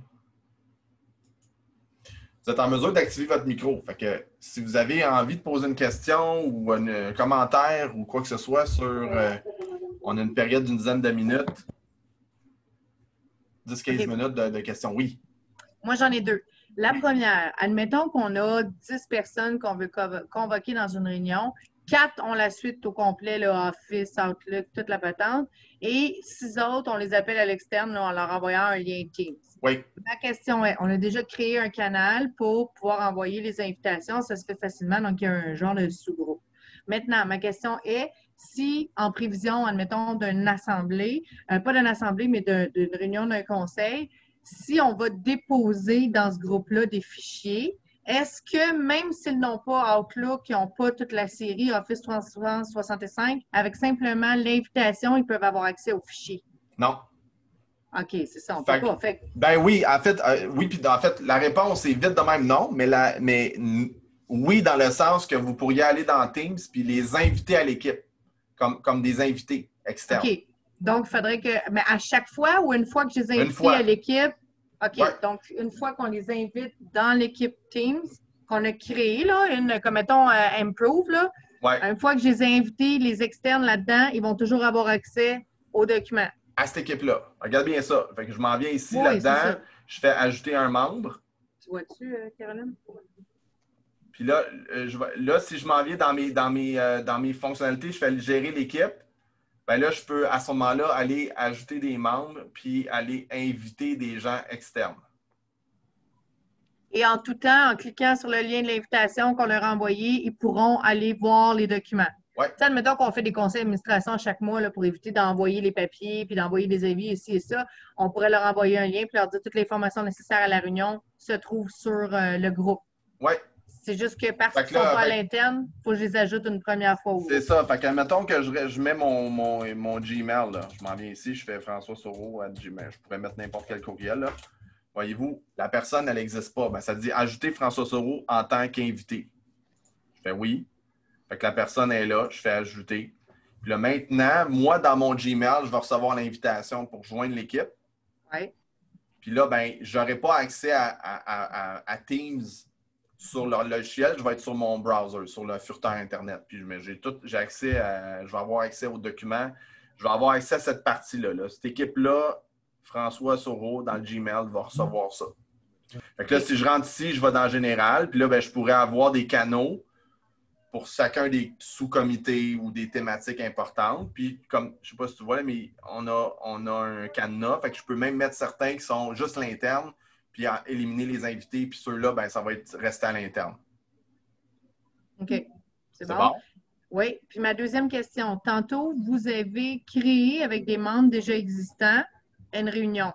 Vous êtes en mesure d'activer votre micro. Fait que si vous avez envie de poser une question ou un commentaire ou quoi que ce soit sur... on a une période d'une dizaine de minutes. 10-15 OK. minutes de questions. Oui. Moi, j'en ai deux. La première, admettons qu'on a 10 personnes qu'on veut convoquer dans une réunion. 4 ont la suite au complet, le Office, Outlook, toute la patente. Et 6 autres, on les appelle à l'externe là, en leur envoyant un lien Teams. Oui. Ma question est, on a déjà créé un canal pour pouvoir envoyer les invitations. Ça se fait facilement, donc il y a un genre de sous-groupe. Maintenant, ma question est, si en prévision, admettons, d'une assemblée, pas d'une assemblée, mais d'une réunion d'un conseil, si on va déposer dans ce groupe-là des fichiers, est-ce que même s'ils n'ont pas Outlook, ils n'ont pas toute la série Office 365, avec simplement l'invitation, ils peuvent avoir accès aux fichiers? Non. OK, c'est ça, on ne peut pas. Fait... Ben oui, en fait, oui, puis en fait, la réponse est vite de même non, mais oui, dans le sens que vous pourriez aller dans Teams puis les inviter à l'équipe, comme des invités externes. OK. Donc, il faudrait que. Mais à chaque fois ou une fois que je les invite à l'équipe? OK. Ouais. Donc, une fois qu'on les invite dans l'équipe Teams, qu'on a créée, là, comme mettons Improve, là, ouais. Une fois que je les ai invités, les externes là-dedans, ils vont toujours avoir accès aux documents. À cette équipe-là. Regarde bien ça. Fait que je m'en viens ici, oui, là-dedans. Je fais ajouter un membre. Tu vois-tu, Caroline? Puis là, si je m'en viens dans mes fonctionnalités, je fais gérer l'équipe. Ben là, je peux à ce moment-là aller ajouter des membres puis aller inviter des gens externes. Et en tout temps, en cliquant sur le lien de l'invitation qu'on leur a envoyé, ils pourront aller voir les documents. Ouais. Admettons qu'on fait des conseils d'administration chaque mois là, pour éviter d'envoyer les papiers puis d'envoyer des avis ici et ça. On pourrait leur envoyer un lien puis leur dire toutes les informations nécessaires à la réunion se trouvent sur le groupe. Oui. C'est juste que parce qu'ils ne sont pas à l'interne, il faut que je les ajoute une première fois. C'est ça. Fait que, mettons que je mets mon Gmail, là. Je m'en viens ici, je fais François Soro à Gmail. Je pourrais mettre n'importe quel courriel, là. Voyez-vous, la personne, elle n'existe pas. Ben, ça dit ajouter François Soro en tant qu'invité. Je fais oui. Fait que la personne est là, je fais ajouter. Puis là, maintenant, moi, dans mon Gmail, je vais recevoir l'invitation pour joindre l'équipe. Oui. Puis là, ben, je n'aurai pas accès à Teams sur leur logiciel. Je vais être sur mon browser, sur le furteur Internet. Puis j'ai accès je vais avoir accès aux documents. Je vais avoir accès à cette partie-là. Là. Cette équipe-là, François Soro, dans le Gmail, va recevoir ça. Fait que là, si je rentre ici, je vais dans Général. Puis là, ben, je pourrais avoir des canaux pour chacun des sous-comités ou des thématiques importantes. Puis, comme, je ne sais pas si tu vois, mais on a un cadenas. Fait que je peux même mettre certains qui sont juste l'interne, puis éliminer les invités. Puis ceux-là, ben, ça va rester à l'interne. OK. C'est bon? Oui. Puis ma deuxième question. Tantôt, vous avez créé avec des membres déjà existants une réunion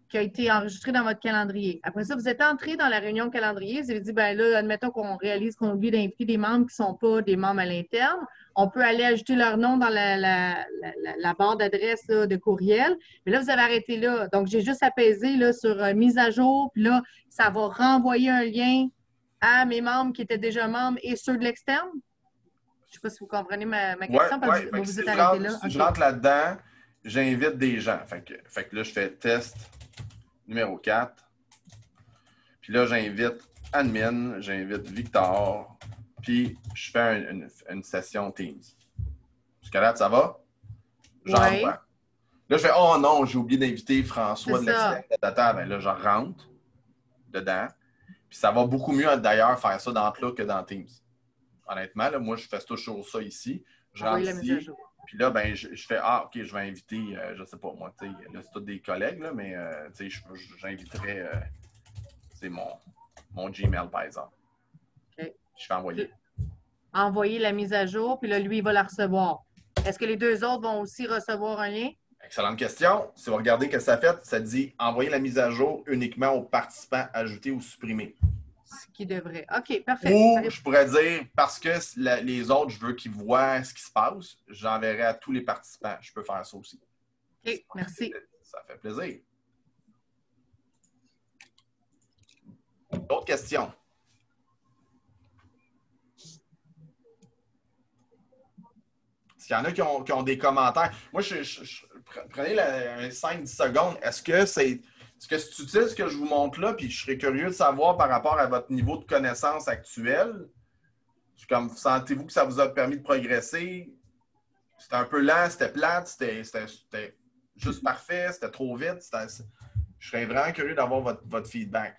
qui a été enregistrée dans votre calendrier. Après ça, vous êtes entré dans la réunion calendrier. Vous avez dit, ben là, admettons qu'on réalise qu'on oublie d'inviter des membres qui ne sont pas des membres à l'interne. On peut aller ajouter leur nom dans la barre d'adresse de courriel. Mais là, vous avez arrêté là. Donc, j'ai juste apaisé là, sur mise à jour. Puis là, ça va renvoyer un lien à mes membres qui étaient déjà membres et ceux de l'externe. Je ne sais pas si vous comprenez ma question. Parce que vous êtes arrêté là. Si je rentre là-dedans, j'invite des gens. Fait que là, je fais test numéro 4. Puis là, j'invite admin, j'invite Victor, puis je fais une session Teams. Jusqu'à là, ça va? J'envoie. Oui. Là, je fais « Oh non, j'ai oublié d'inviter François de l'externe. » Ben là, je rentre dedans. Puis ça va beaucoup mieux, d'ailleurs, faire ça dans Outlook que dans Teams. Honnêtement, là, moi, je fais toujours ça ici. Je rentre ici. Puis là, ben, je fais « Ah, OK, je vais inviter, je sais pas, moi, tu sais, là, c'est tous des collègues, là, mais, tu sais, j'inviterais, c'est mon Gmail, par exemple. OK. Je fais envoyer. Envoyer la mise à jour, puis là, lui, il va la recevoir. Est-ce que les deux autres vont aussi recevoir un lien? Excellente question. Si vous regardez ce que ça fait, ça dit « Envoyer la mise à jour uniquement aux participants ajoutés ou supprimés ». Ce qui devrait. OK, parfait. Ou je pourrais dire, parce que les autres, je veux qu'ils voient ce qui se passe, j'enverrai à tous les participants. Je peux faire ça aussi. OK, merci. Ça fait plaisir. D'autres questions? S'il y en a qui ont des commentaires, moi, prenez 5-10 secondes. Est-ce que c'est utile ce que je vous montre là? Puis je serais curieux de savoir par rapport à votre niveau de connaissance actuel. Sentez-vous que ça vous a permis de progresser? C'était un peu lent, c'était plate, c'était juste parfait, c'était trop vite. Je serais vraiment curieux d'avoir votre feedback.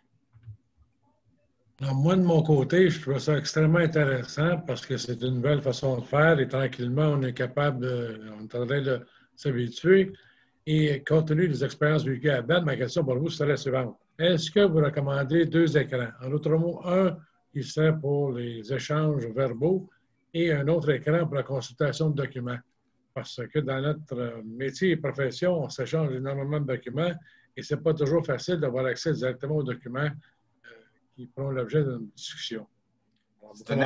Alors, moi, de mon côté, je trouve ça extrêmement intéressant parce que c'est une nouvelle façon de faire et tranquillement, on est en train de s'habituer. Et compte tenu des expériences vécues à date, ma question pour vous serait la suivante. Est-ce que vous recommandez 2 écrans? En d'autres mots, un qui serait pour les échanges verbaux et un autre écran pour la consultation de documents. Parce que dans notre métier et profession, on s'échange énormément de documents et ce n'est pas toujours facile d'avoir accès directement aux documents qui feront l'objet d'une discussion. C'est une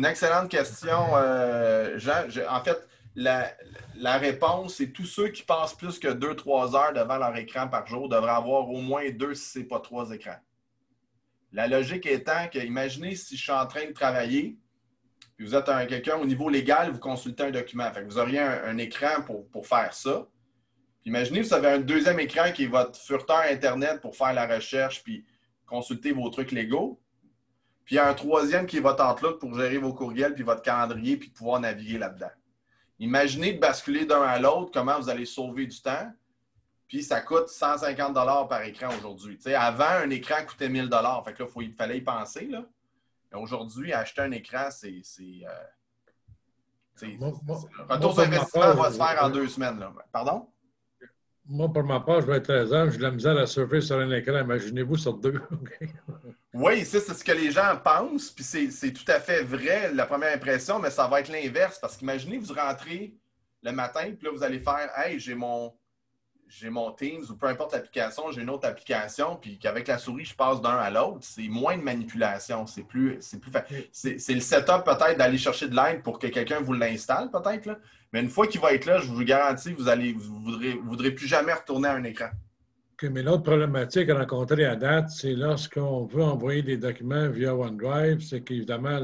excellente question, Jean. En fait, la réponse, c'est tous ceux qui passent plus que 2-3 heures devant leur écran par jour devraient avoir au moins 2, si ce n'est pas 3 écrans. La logique étant que, imaginez si je suis en train de travailler, puis vous êtes quelqu'un au niveau légal, vous consultez un document. Fait que vous auriez un écran pour faire ça. Puis imaginez, vous avez un deuxième écran qui est votre furteur Internet pour faire la recherche puis consulter vos trucs légaux. Puis il y a un troisième qui est votre Outlook pour gérer vos courriels puis votre calendrier puis pouvoir naviguer là-dedans. Imaginez de basculer d'un à l'autre, comment vous allez sauver du temps. Puis ça coûte 150 $ par écran aujourd'hui. Tu sais, avant, un écran coûtait 1 000 $. Fait que là, il fallait y penser. Là. Aujourd'hui, acheter un écran, retour sur investissement va se faire en 2 semaines. Là. Pardon? Moi, pour ma part, je vais être 13 ans, j'ai de la misère à surfer sur un écran. Imaginez-vous sur 2. Oui, c'est ce que les gens pensent, puis c'est tout à fait vrai, la première impression, mais ça va être l'inverse. Parce qu'imaginez, vous rentrez le matin, puis là, vous allez faire « Hey, j'ai mon Teams ou peu importe l'application, j'ai une autre application, puis qu'avec la souris, je passe d'un à l'autre. » C'est moins de manipulation. C'est plus facile. C'est le setup peut-être d'aller chercher de l'aide pour que quelqu'un vous l'installe, peut-être. Là. Mais une fois qu'il va être là, je vous garantis, vous ne voudrez plus jamais retourner à un écran. OK, mais l'autre problématique rencontrée à date, c'est lorsqu'on veut envoyer des documents via OneDrive, c'est qu'évidemment,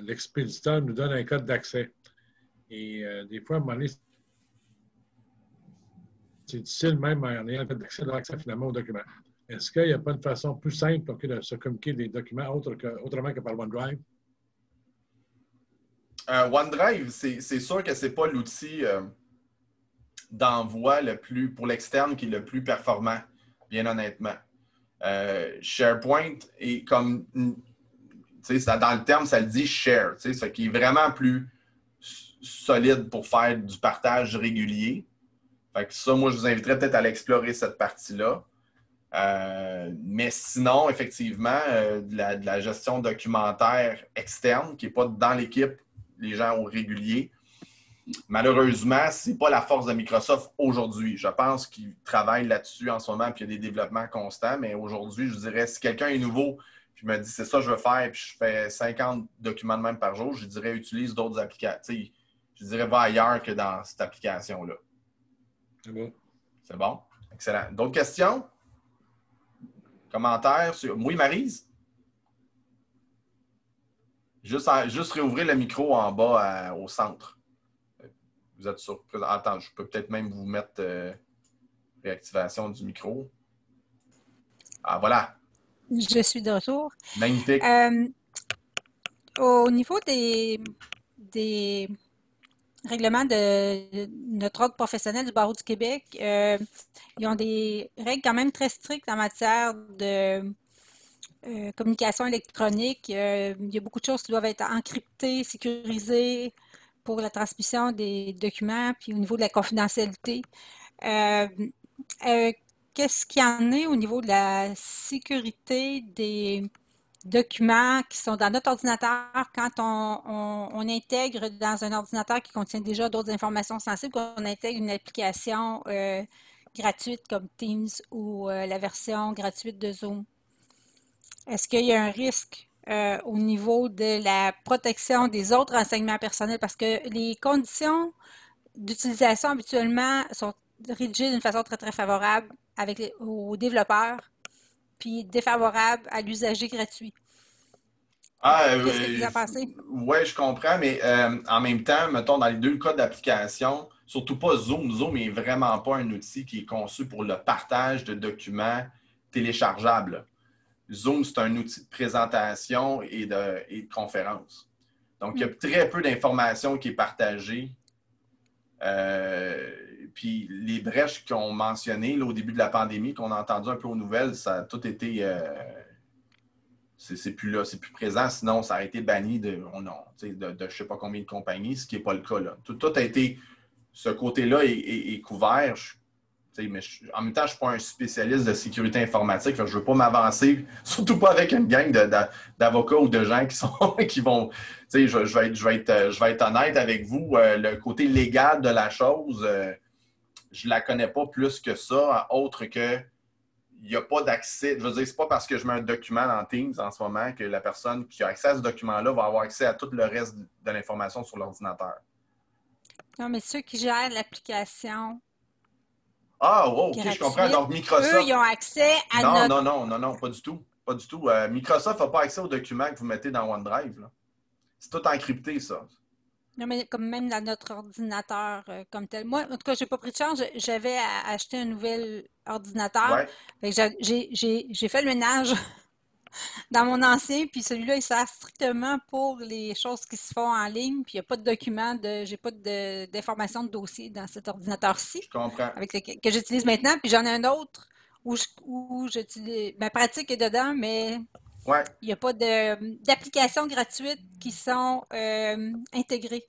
l'expéditeur nous donne un code d'accès. Et des fois, à un moment donné, c'est difficile même en ayant le code d'accès d'avoir accès finalement aux documents. Est-ce qu'il n'y a pas une façon plus simple de se communiquer des documents autrement que par OneDrive? OneDrive, c'est sûr que ce n'est pas l'outil d'envoi pour l'externe qui est le plus performant, bien honnêtement. SharePoint est comme, dans le terme, ça le dit share, ce qui est vraiment plus solide pour faire du partage régulier. Fait que ça, moi, je vous inviterais peut-être à l'explorer cette partie-là. Mais sinon, effectivement, de la gestion documentaire externe, qui n'est pas dans l'équipe, les gens au régulier. Malheureusement, ce n'est pas la force de Microsoft aujourd'hui. Je pense qu'ils travaillent là-dessus en ce moment et qu'il y a des développements constants. Mais aujourd'hui, je dirais, si quelqu'un est nouveau puis me dit c'est ça que je veux faire puis je fais 50 documents de même par jour, je dirais utilise d'autres applications. Je dirais va ailleurs que dans cette application-là. C'est bon. C'est bon? Excellent. D'autres questions? Commentaires? Oui, Maryse? Juste réouvrir le micro en bas au centre. Vous êtes sur... Attends, je peux peut-être même vous mettre réactivation du micro. Ah, voilà. Je suis de retour. Magnifique. Au niveau des règlements de notre ordre professionnel du Barreau du Québec, ils ont des règles quand même très strictes en matière de communication électronique. Il y a beaucoup de choses qui doivent être encryptées, sécurisées pour la transmission des documents, puis au niveau de la confidentialité. Qu'est-ce qu'il y en est au niveau de la sécurité des documents qui sont dans notre ordinateur quand on intègre dans un ordinateur qui contient déjà d'autres informations sensibles, qu'on intègre une application gratuite comme Teams ou la version gratuite de Zoom? Est-ce qu'il y a un risque au niveau de la protection des autres renseignements personnels? Parce que les conditions d'utilisation habituellement sont rédigées d'une façon très, très favorable aux développeurs, puis défavorable à l'usager gratuit. Qu'est-ce que vous en pensez? Oui, je comprends, mais en même temps, mettons, dans les 2 cas d'application, surtout pas Zoom. Zoom n'est vraiment pas un outil qui est conçu pour le partage de documents téléchargeables. Zoom, c'est un outil de présentation et de conférence. Donc, il y a très peu d'informations qui est partagée. puis les brèches qu'on mentionnées là, au début de la pandémie, qu'on a entendu un peu aux nouvelles, ça a tout été... c'est plus là, c'est plus présent. Sinon, ça a été banni de je ne sais pas combien de compagnies, ce qui n'est pas le cas. Là. Tout a été... Ce côté-là est couvert. Mais en même temps, je ne suis pas un spécialiste de sécurité informatique. Je ne veux pas m'avancer, surtout pas avec une gang d'avocats ou de gens qui vont... Je vais être honnête avec vous. Le côté légal de la chose, je ne la connais pas plus que ça, autre que il n'y a pas d'accès. Je veux dire, ce n'est pas parce que je mets un document dans Teams en ce moment que la personne qui a accès à ce document-là va avoir accès à tout le reste de l'information sur l'ordinateur. Non, mais ceux qui gèrent l'application... Ah, wow, OK, je comprends. Donc, Microsoft... Eux, ils ont accès à Non, pas du tout. Pas du tout. Microsoft n'a pas accès aux documents que vous mettez dans OneDrive. Là. C'est tout encrypté, ça. Non, mais comme même dans notre ordinateur comme tel. Moi, en tout cas, je n'ai pas pris de chance. J'avais acheté un nouvel ordinateur. Ouais. J'ai fait le ménage dans mon ancien, puis celui-là, il sert strictement pour les choses qui se font en ligne, puis il n'y a pas de documents, j'ai pas d'informations de dossier dans cet ordinateur-ci. Je comprends. Que j'utilise maintenant, puis j'en ai un autre où j'utilise, ma pratique est dedans, mais ouais. il n'y a pas d'applications gratuites qui sont intégrées.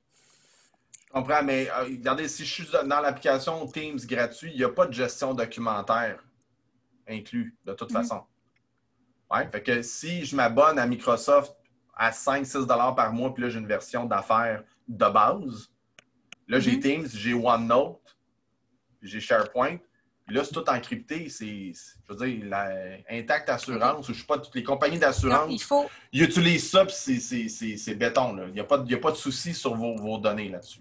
Je comprends, mais regardez, si je suis dans l'application Teams gratuit, il n'y a pas de gestion documentaire inclus, de toute façon. Ouais, fait que si je m'abonne à Microsoft à 5-6 $ par mois, puis là, j'ai une version d'affaires de base, là, j'ai Teams, j'ai OneNote, j'ai SharePoint, puis là, c'est tout encrypté. Je veux dire, Intact Assurance, je ne sais pas, toutes les compagnies d'assurance, ils utilisent ça, puis c'est béton. Là. Il n'y a pas de souci sur vos données là-dessus.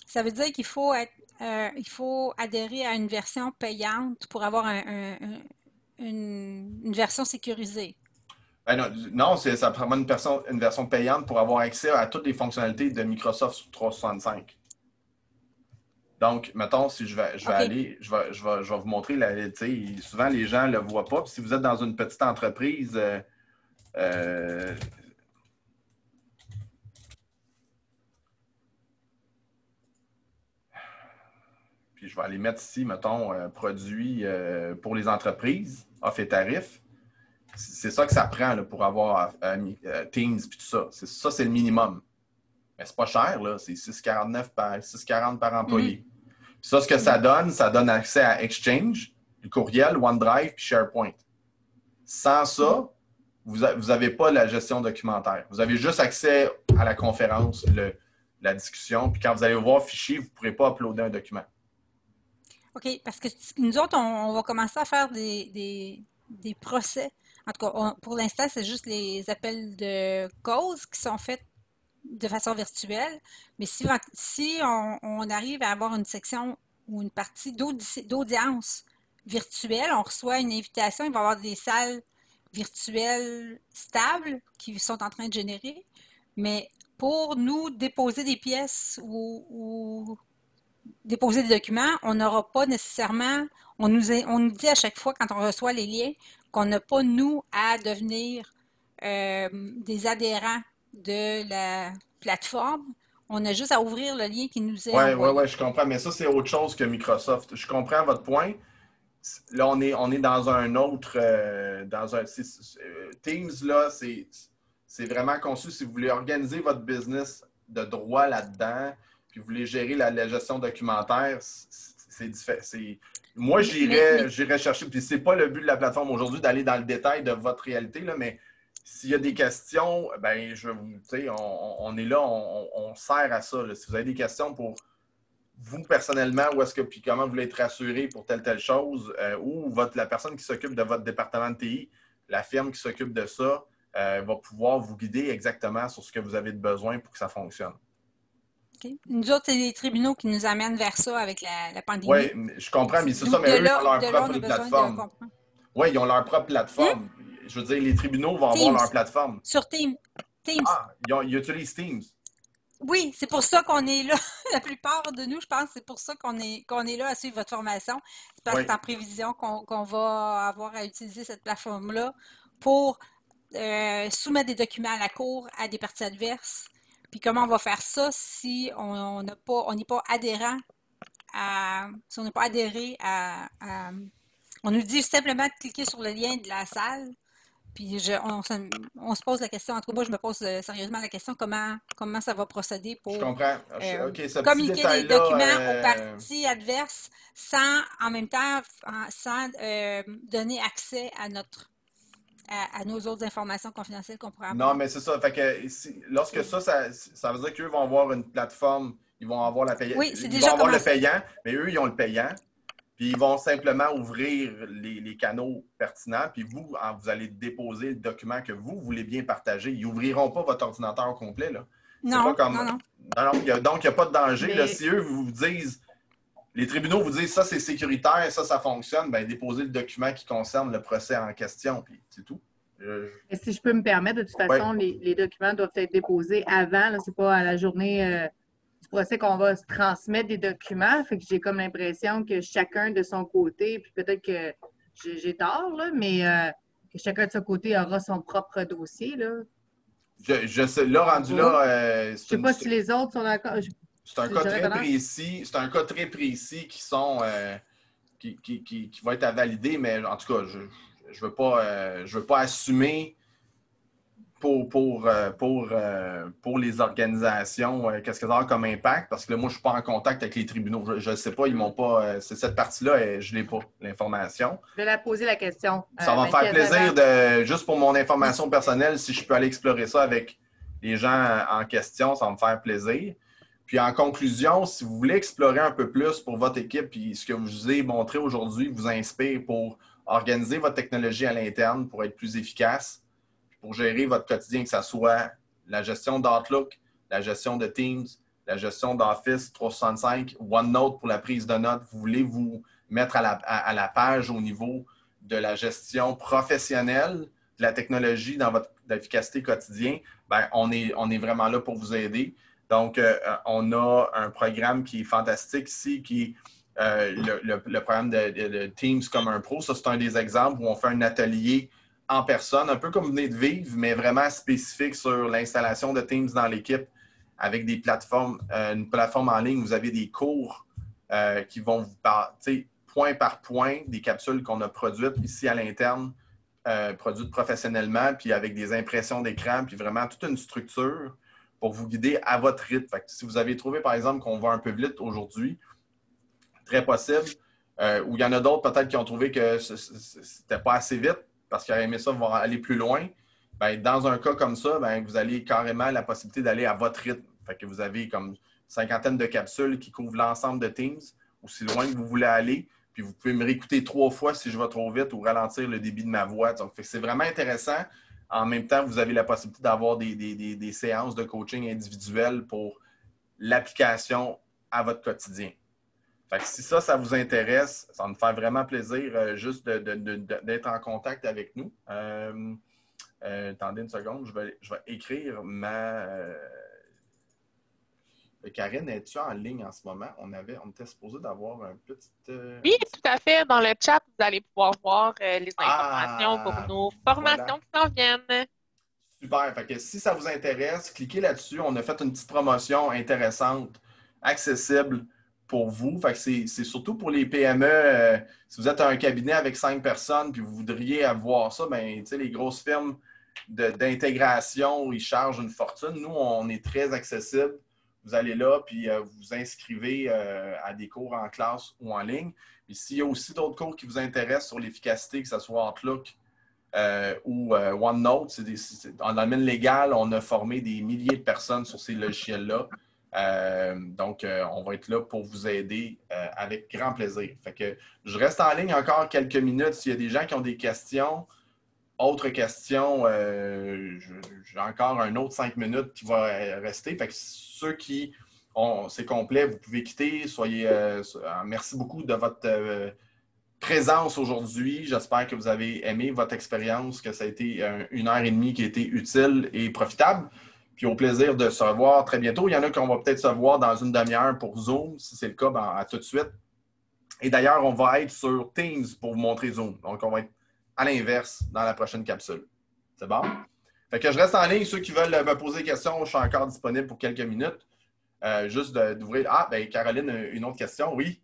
Ça veut dire qu'il faut adhérer à une version payante pour avoir une version sécurisée. Ben non, ça prend une version payante pour avoir accès à toutes les fonctionnalités de Microsoft sur 365. Donc, mettons, si je vais vous montrer, souvent les gens ne le voient pas. Puis si vous êtes dans une petite entreprise, puis je vais aller mettre ici, mettons, produits pour les entreprises, offres et tarifs. C'est ça que ça prend là, pour avoir Teams et tout ça. Ça, c'est le minimum. Mais c'est pas cher, là. C'est 6,40 par employé. Puis ça, ce que ça donne accès à Exchange, le courriel, OneDrive puis SharePoint. Sans ça, vous n'avez pas la gestion documentaire. Vous avez juste accès à la conférence, la discussion. Puis quand vous allez voir fichier, vous ne pourrez pas uploader un document. OK, parce que nous autres, on va commencer à faire des procès. En tout cas, pour l'instant, c'est juste les appels de cause qui sont faits de façon virtuelle. Mais si on arrive à avoir une section ou une partie d'audience virtuelle, on reçoit une invitation, il va y avoir des salles virtuelles stables qui sont en train de générer. Mais pour nous déposer des pièces ou déposer des documents, on n'aura pas nécessairement, on nous dit à chaque fois quand on reçoit les liens qu'on n'a pas, nous, à devenir des adhérents de la plateforme. On a juste à ouvrir le lien qui nous est envoyé. Oui, je comprends, mais ça, c'est autre chose que Microsoft. Je comprends votre point. Là, on est dans un autre... Teams, là, c'est vraiment conçu si vous voulez organiser votre business de droit là-dedans, puis vous voulez gérer la gestion documentaire, c'est différent. Moi, j'irais chercher, puis c'est pas le but de la plateforme aujourd'hui d'aller dans le détail de votre réalité, là, mais s'il y a des questions, ben on est là, on sert à ça. Là. Si vous avez des questions pour vous personnellement, puis comment vous voulez être rassuré pour telle chose, ou la personne qui s'occupe de votre département de TI, la firme qui s'occupe de ça, va pouvoir vous guider exactement sur ce que vous avez de besoin pour que ça fonctionne. Okay. Nous autres, c'est les tribunaux qui nous amènent vers ça avec la pandémie. Oui, je comprends, mais c'est ça, mais eux, ils ont leur propre plateforme. Oui, ils ont leur propre plateforme. Je veux dire, les tribunaux vont avoir leur plateforme. Sur Teams. Ah, ils utilisent Teams. Oui, c'est pour ça qu'on est là. La plupart de nous, je pense, c'est pour ça qu'on est là à suivre votre formation. C'est parce que c'est en prévision qu'on va avoir à utiliser cette plateforme-là pour soumettre des documents à la Cour à des parties adverses. Puis comment on va faire ça si on n'est pas adhérent si on n'a pas adhéré on nous dit simplement de cliquer sur le lien de la salle. Puis on se pose la question, en tout cas, moi, je me pose sérieusement la question, comment ça va procéder pour Je comprends. OK, ce petit communiquer des détail-là, documents aux parties adverses sans, en même temps, sans donner accès à nos autres informations confidentielles qu'on pourrait avoir. Non, mais c'est ça. Fait que lorsque ça veut dire qu'eux vont avoir une plateforme, ils vont avoir la payante. Oui, c'est Ils déjà vont avoir le commencé. payant, mais eux, ils ont le payant. Puis ils vont simplement ouvrir les canaux pertinents. Puis vous allez déposer le document que vous voulez bien partager. Ils n'ouvriront pas votre ordinateur au complet, là. Non, pas comme... non. Non, donc, il n'y a pas de danger. Mais... Là, si eux vous disent, les tribunaux vous disent ça, c'est sécuritaire, ça fonctionne, bien, déposez le document qui concerne le procès en question. Puis c'est tout. Et si je peux me permettre, de toute façon, les documents doivent être déposés avant. Ce n'est pas à la journée du procès qu'on va se transmettre des documents. Fait que j'ai comme l'impression que chacun de son côté, puis peut-être que j'ai tort, là, mais que chacun de son côté aura son propre dossier. Là. Je sais, là, rendu là... je ne sais pas si les autres sont d'accord. C'est un cas très précis. C'est un cas très précis qui va être à valider, mais en tout cas, je veux pas assumer pour les organisations qu'est-ce que ça a comme impact, parce que là, moi, je ne suis pas en contact avec les tribunaux. Je ne sais pas, ils m'ont pas... cette partie-là, je ne l'ai pas, l'information. Je vais la poser la question. Ça va me faire plaisir, juste pour mon information personnelle, si je peux aller explorer ça avec les gens en question, ça va me faire plaisir. Puis en conclusion, si vous voulez explorer un peu plus pour votre équipe, puis ce que je vous ai montré aujourd'hui vous inspire pour organiser votre technologie à l'interne, pour être plus efficace, pour gérer votre quotidien, que ce soit la gestion d'Outlook, la gestion de Teams, la gestion d'Office 365, OneNote pour la prise de notes, vous voulez vous mettre à la page au niveau de la gestion professionnelle de la technologie dans votre efficacité quotidienne, bien, on est vraiment là pour vous aider. Donc, on a un programme qui est fantastique ici, qui est le programme de Teams comme un pro. Ça, c'est un des exemples où on fait un atelier en personne, un peu comme vous venez de vivre, mais vraiment spécifique sur l'installation de Teams dans l'équipe avec des plateformes, une plateforme en ligne où vous avez des cours qui vont vous parler, point par point, des capsules qu'on a produites ici à l'interne, produites professionnellement, puis avec des impressions d'écran, puis vraiment toute une structure pour vous guider à votre rythme. Fait que si vous avez trouvé, par exemple, qu'on va un peu vite aujourd'hui, très possible, ou il y en a d'autres peut-être qui ont trouvé que c'était pas assez vite parce qu'ils auraient aimé ça voir aller plus loin, bien, dans un cas comme ça, bien, vous avez carrément la possibilité d'aller à votre rythme. Fait que vous avez comme une cinquantaine de capsules qui couvrent l'ensemble de Teams, aussi loin que vous voulez aller. Puis vous pouvez me réécouter 3 fois si je vais trop vite ou ralentir le débit de ma voix. Donc, c'est vraiment intéressant. En même temps, vous avez la possibilité d'avoir des séances de coaching individuelles pour l'application à votre quotidien. Fait que si ça vous intéresse, ça va me faire vraiment plaisir juste d'être en contact avec nous. Attendez une seconde, je vais écrire ma... Karine, es-tu en ligne en ce moment? On était supposé d'avoir un petit... Oui, tout à fait. Dans le chat, vous allez pouvoir voir les informations pour nos formations qui s'en viennent. Super. Fait que si ça vous intéresse, cliquez là-dessus. On a fait une petite promotion intéressante, accessible pour vous. Fait que c'est surtout pour les PME. Si vous êtes un cabinet avec 5 personnes puis vous voudriez avoir ça, bien, tu sais, les grosses firmes d'intégration, ils chargent une fortune. Nous, on est très accessible. Vous allez là, puis vous vous inscrivez à des cours en classe ou en ligne. Puis s'il y a aussi d'autres cours qui vous intéressent sur l'efficacité, que ce soit Outlook ou OneNote, dans le domaine légal, on a formé des milliers de personnes sur ces logiciels-là. Donc, on va être là pour vous aider avec grand plaisir. Fait que je reste en ligne encore quelques minutes. S'il y a des gens qui ont des questions, autre question, j'ai encore un autre 5 minutes qui va rester. Fait que ceux qui ont, c'est complet, vous pouvez quitter. Merci beaucoup de votre présence aujourd'hui. J'espère que vous avez aimé votre expérience, que ça a été 1h30 qui a été utile et profitable. Puis au plaisir de se revoir très bientôt. Il y en a qu'on va peut-être se voir dans une demi-heure pour Zoom. Si c'est le cas, ben, à tout de suite. Et d'ailleurs, on va être sur Teams pour vous montrer Zoom. Donc, on va être à l'inverse dans la prochaine capsule. C'est bon? Fait que je reste en ligne. Ceux qui veulent me poser des questions, je suis encore disponible pour quelques minutes. Juste d'ouvrir. Ah, bien, Caroline, une autre question. Oui?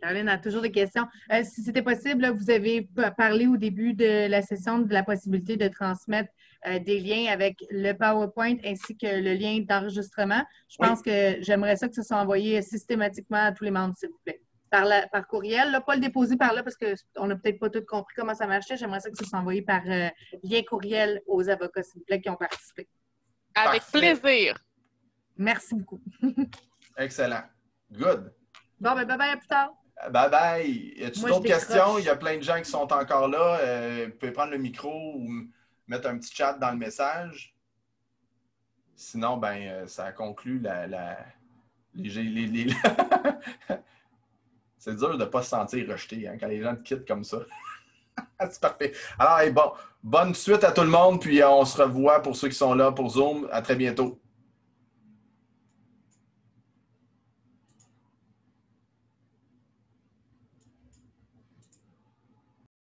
Caroline a toujours des questions. Si c'était possible, là, vous avez parlé au début de la session de la possibilité de transmettre des liens avec le PowerPoint ainsi que le lien d'enregistrement. Je pense que j'aimerais ça que ça soit envoyé systématiquement à tous les membres, s'il vous plaît. Par courriel, là, pas le déposer par là parce qu'on n'a peut-être pas tout compris comment ça marchait. J'aimerais ça que ça soit envoyé par lien courriel aux avocats, s'il vous plaît, qui ont participé. Avec plaisir. Merci beaucoup. Excellent. Good. Bon, ben bye-bye, à plus tard. Bye-bye. Y a-t-il Moi, d'autres je décroche. questions? Il y a plein de gens qui sont encore là. Vous pouvez prendre le micro ou mettre un petit chat dans le message. Sinon, ben, ça conclut C'est dur de ne pas se sentir rejeté hein, quand les gens te quittent comme ça. C'est parfait. Alors, bon, bonne suite à tout le monde, puis on se revoit pour ceux qui sont là pour Zoom. À très bientôt.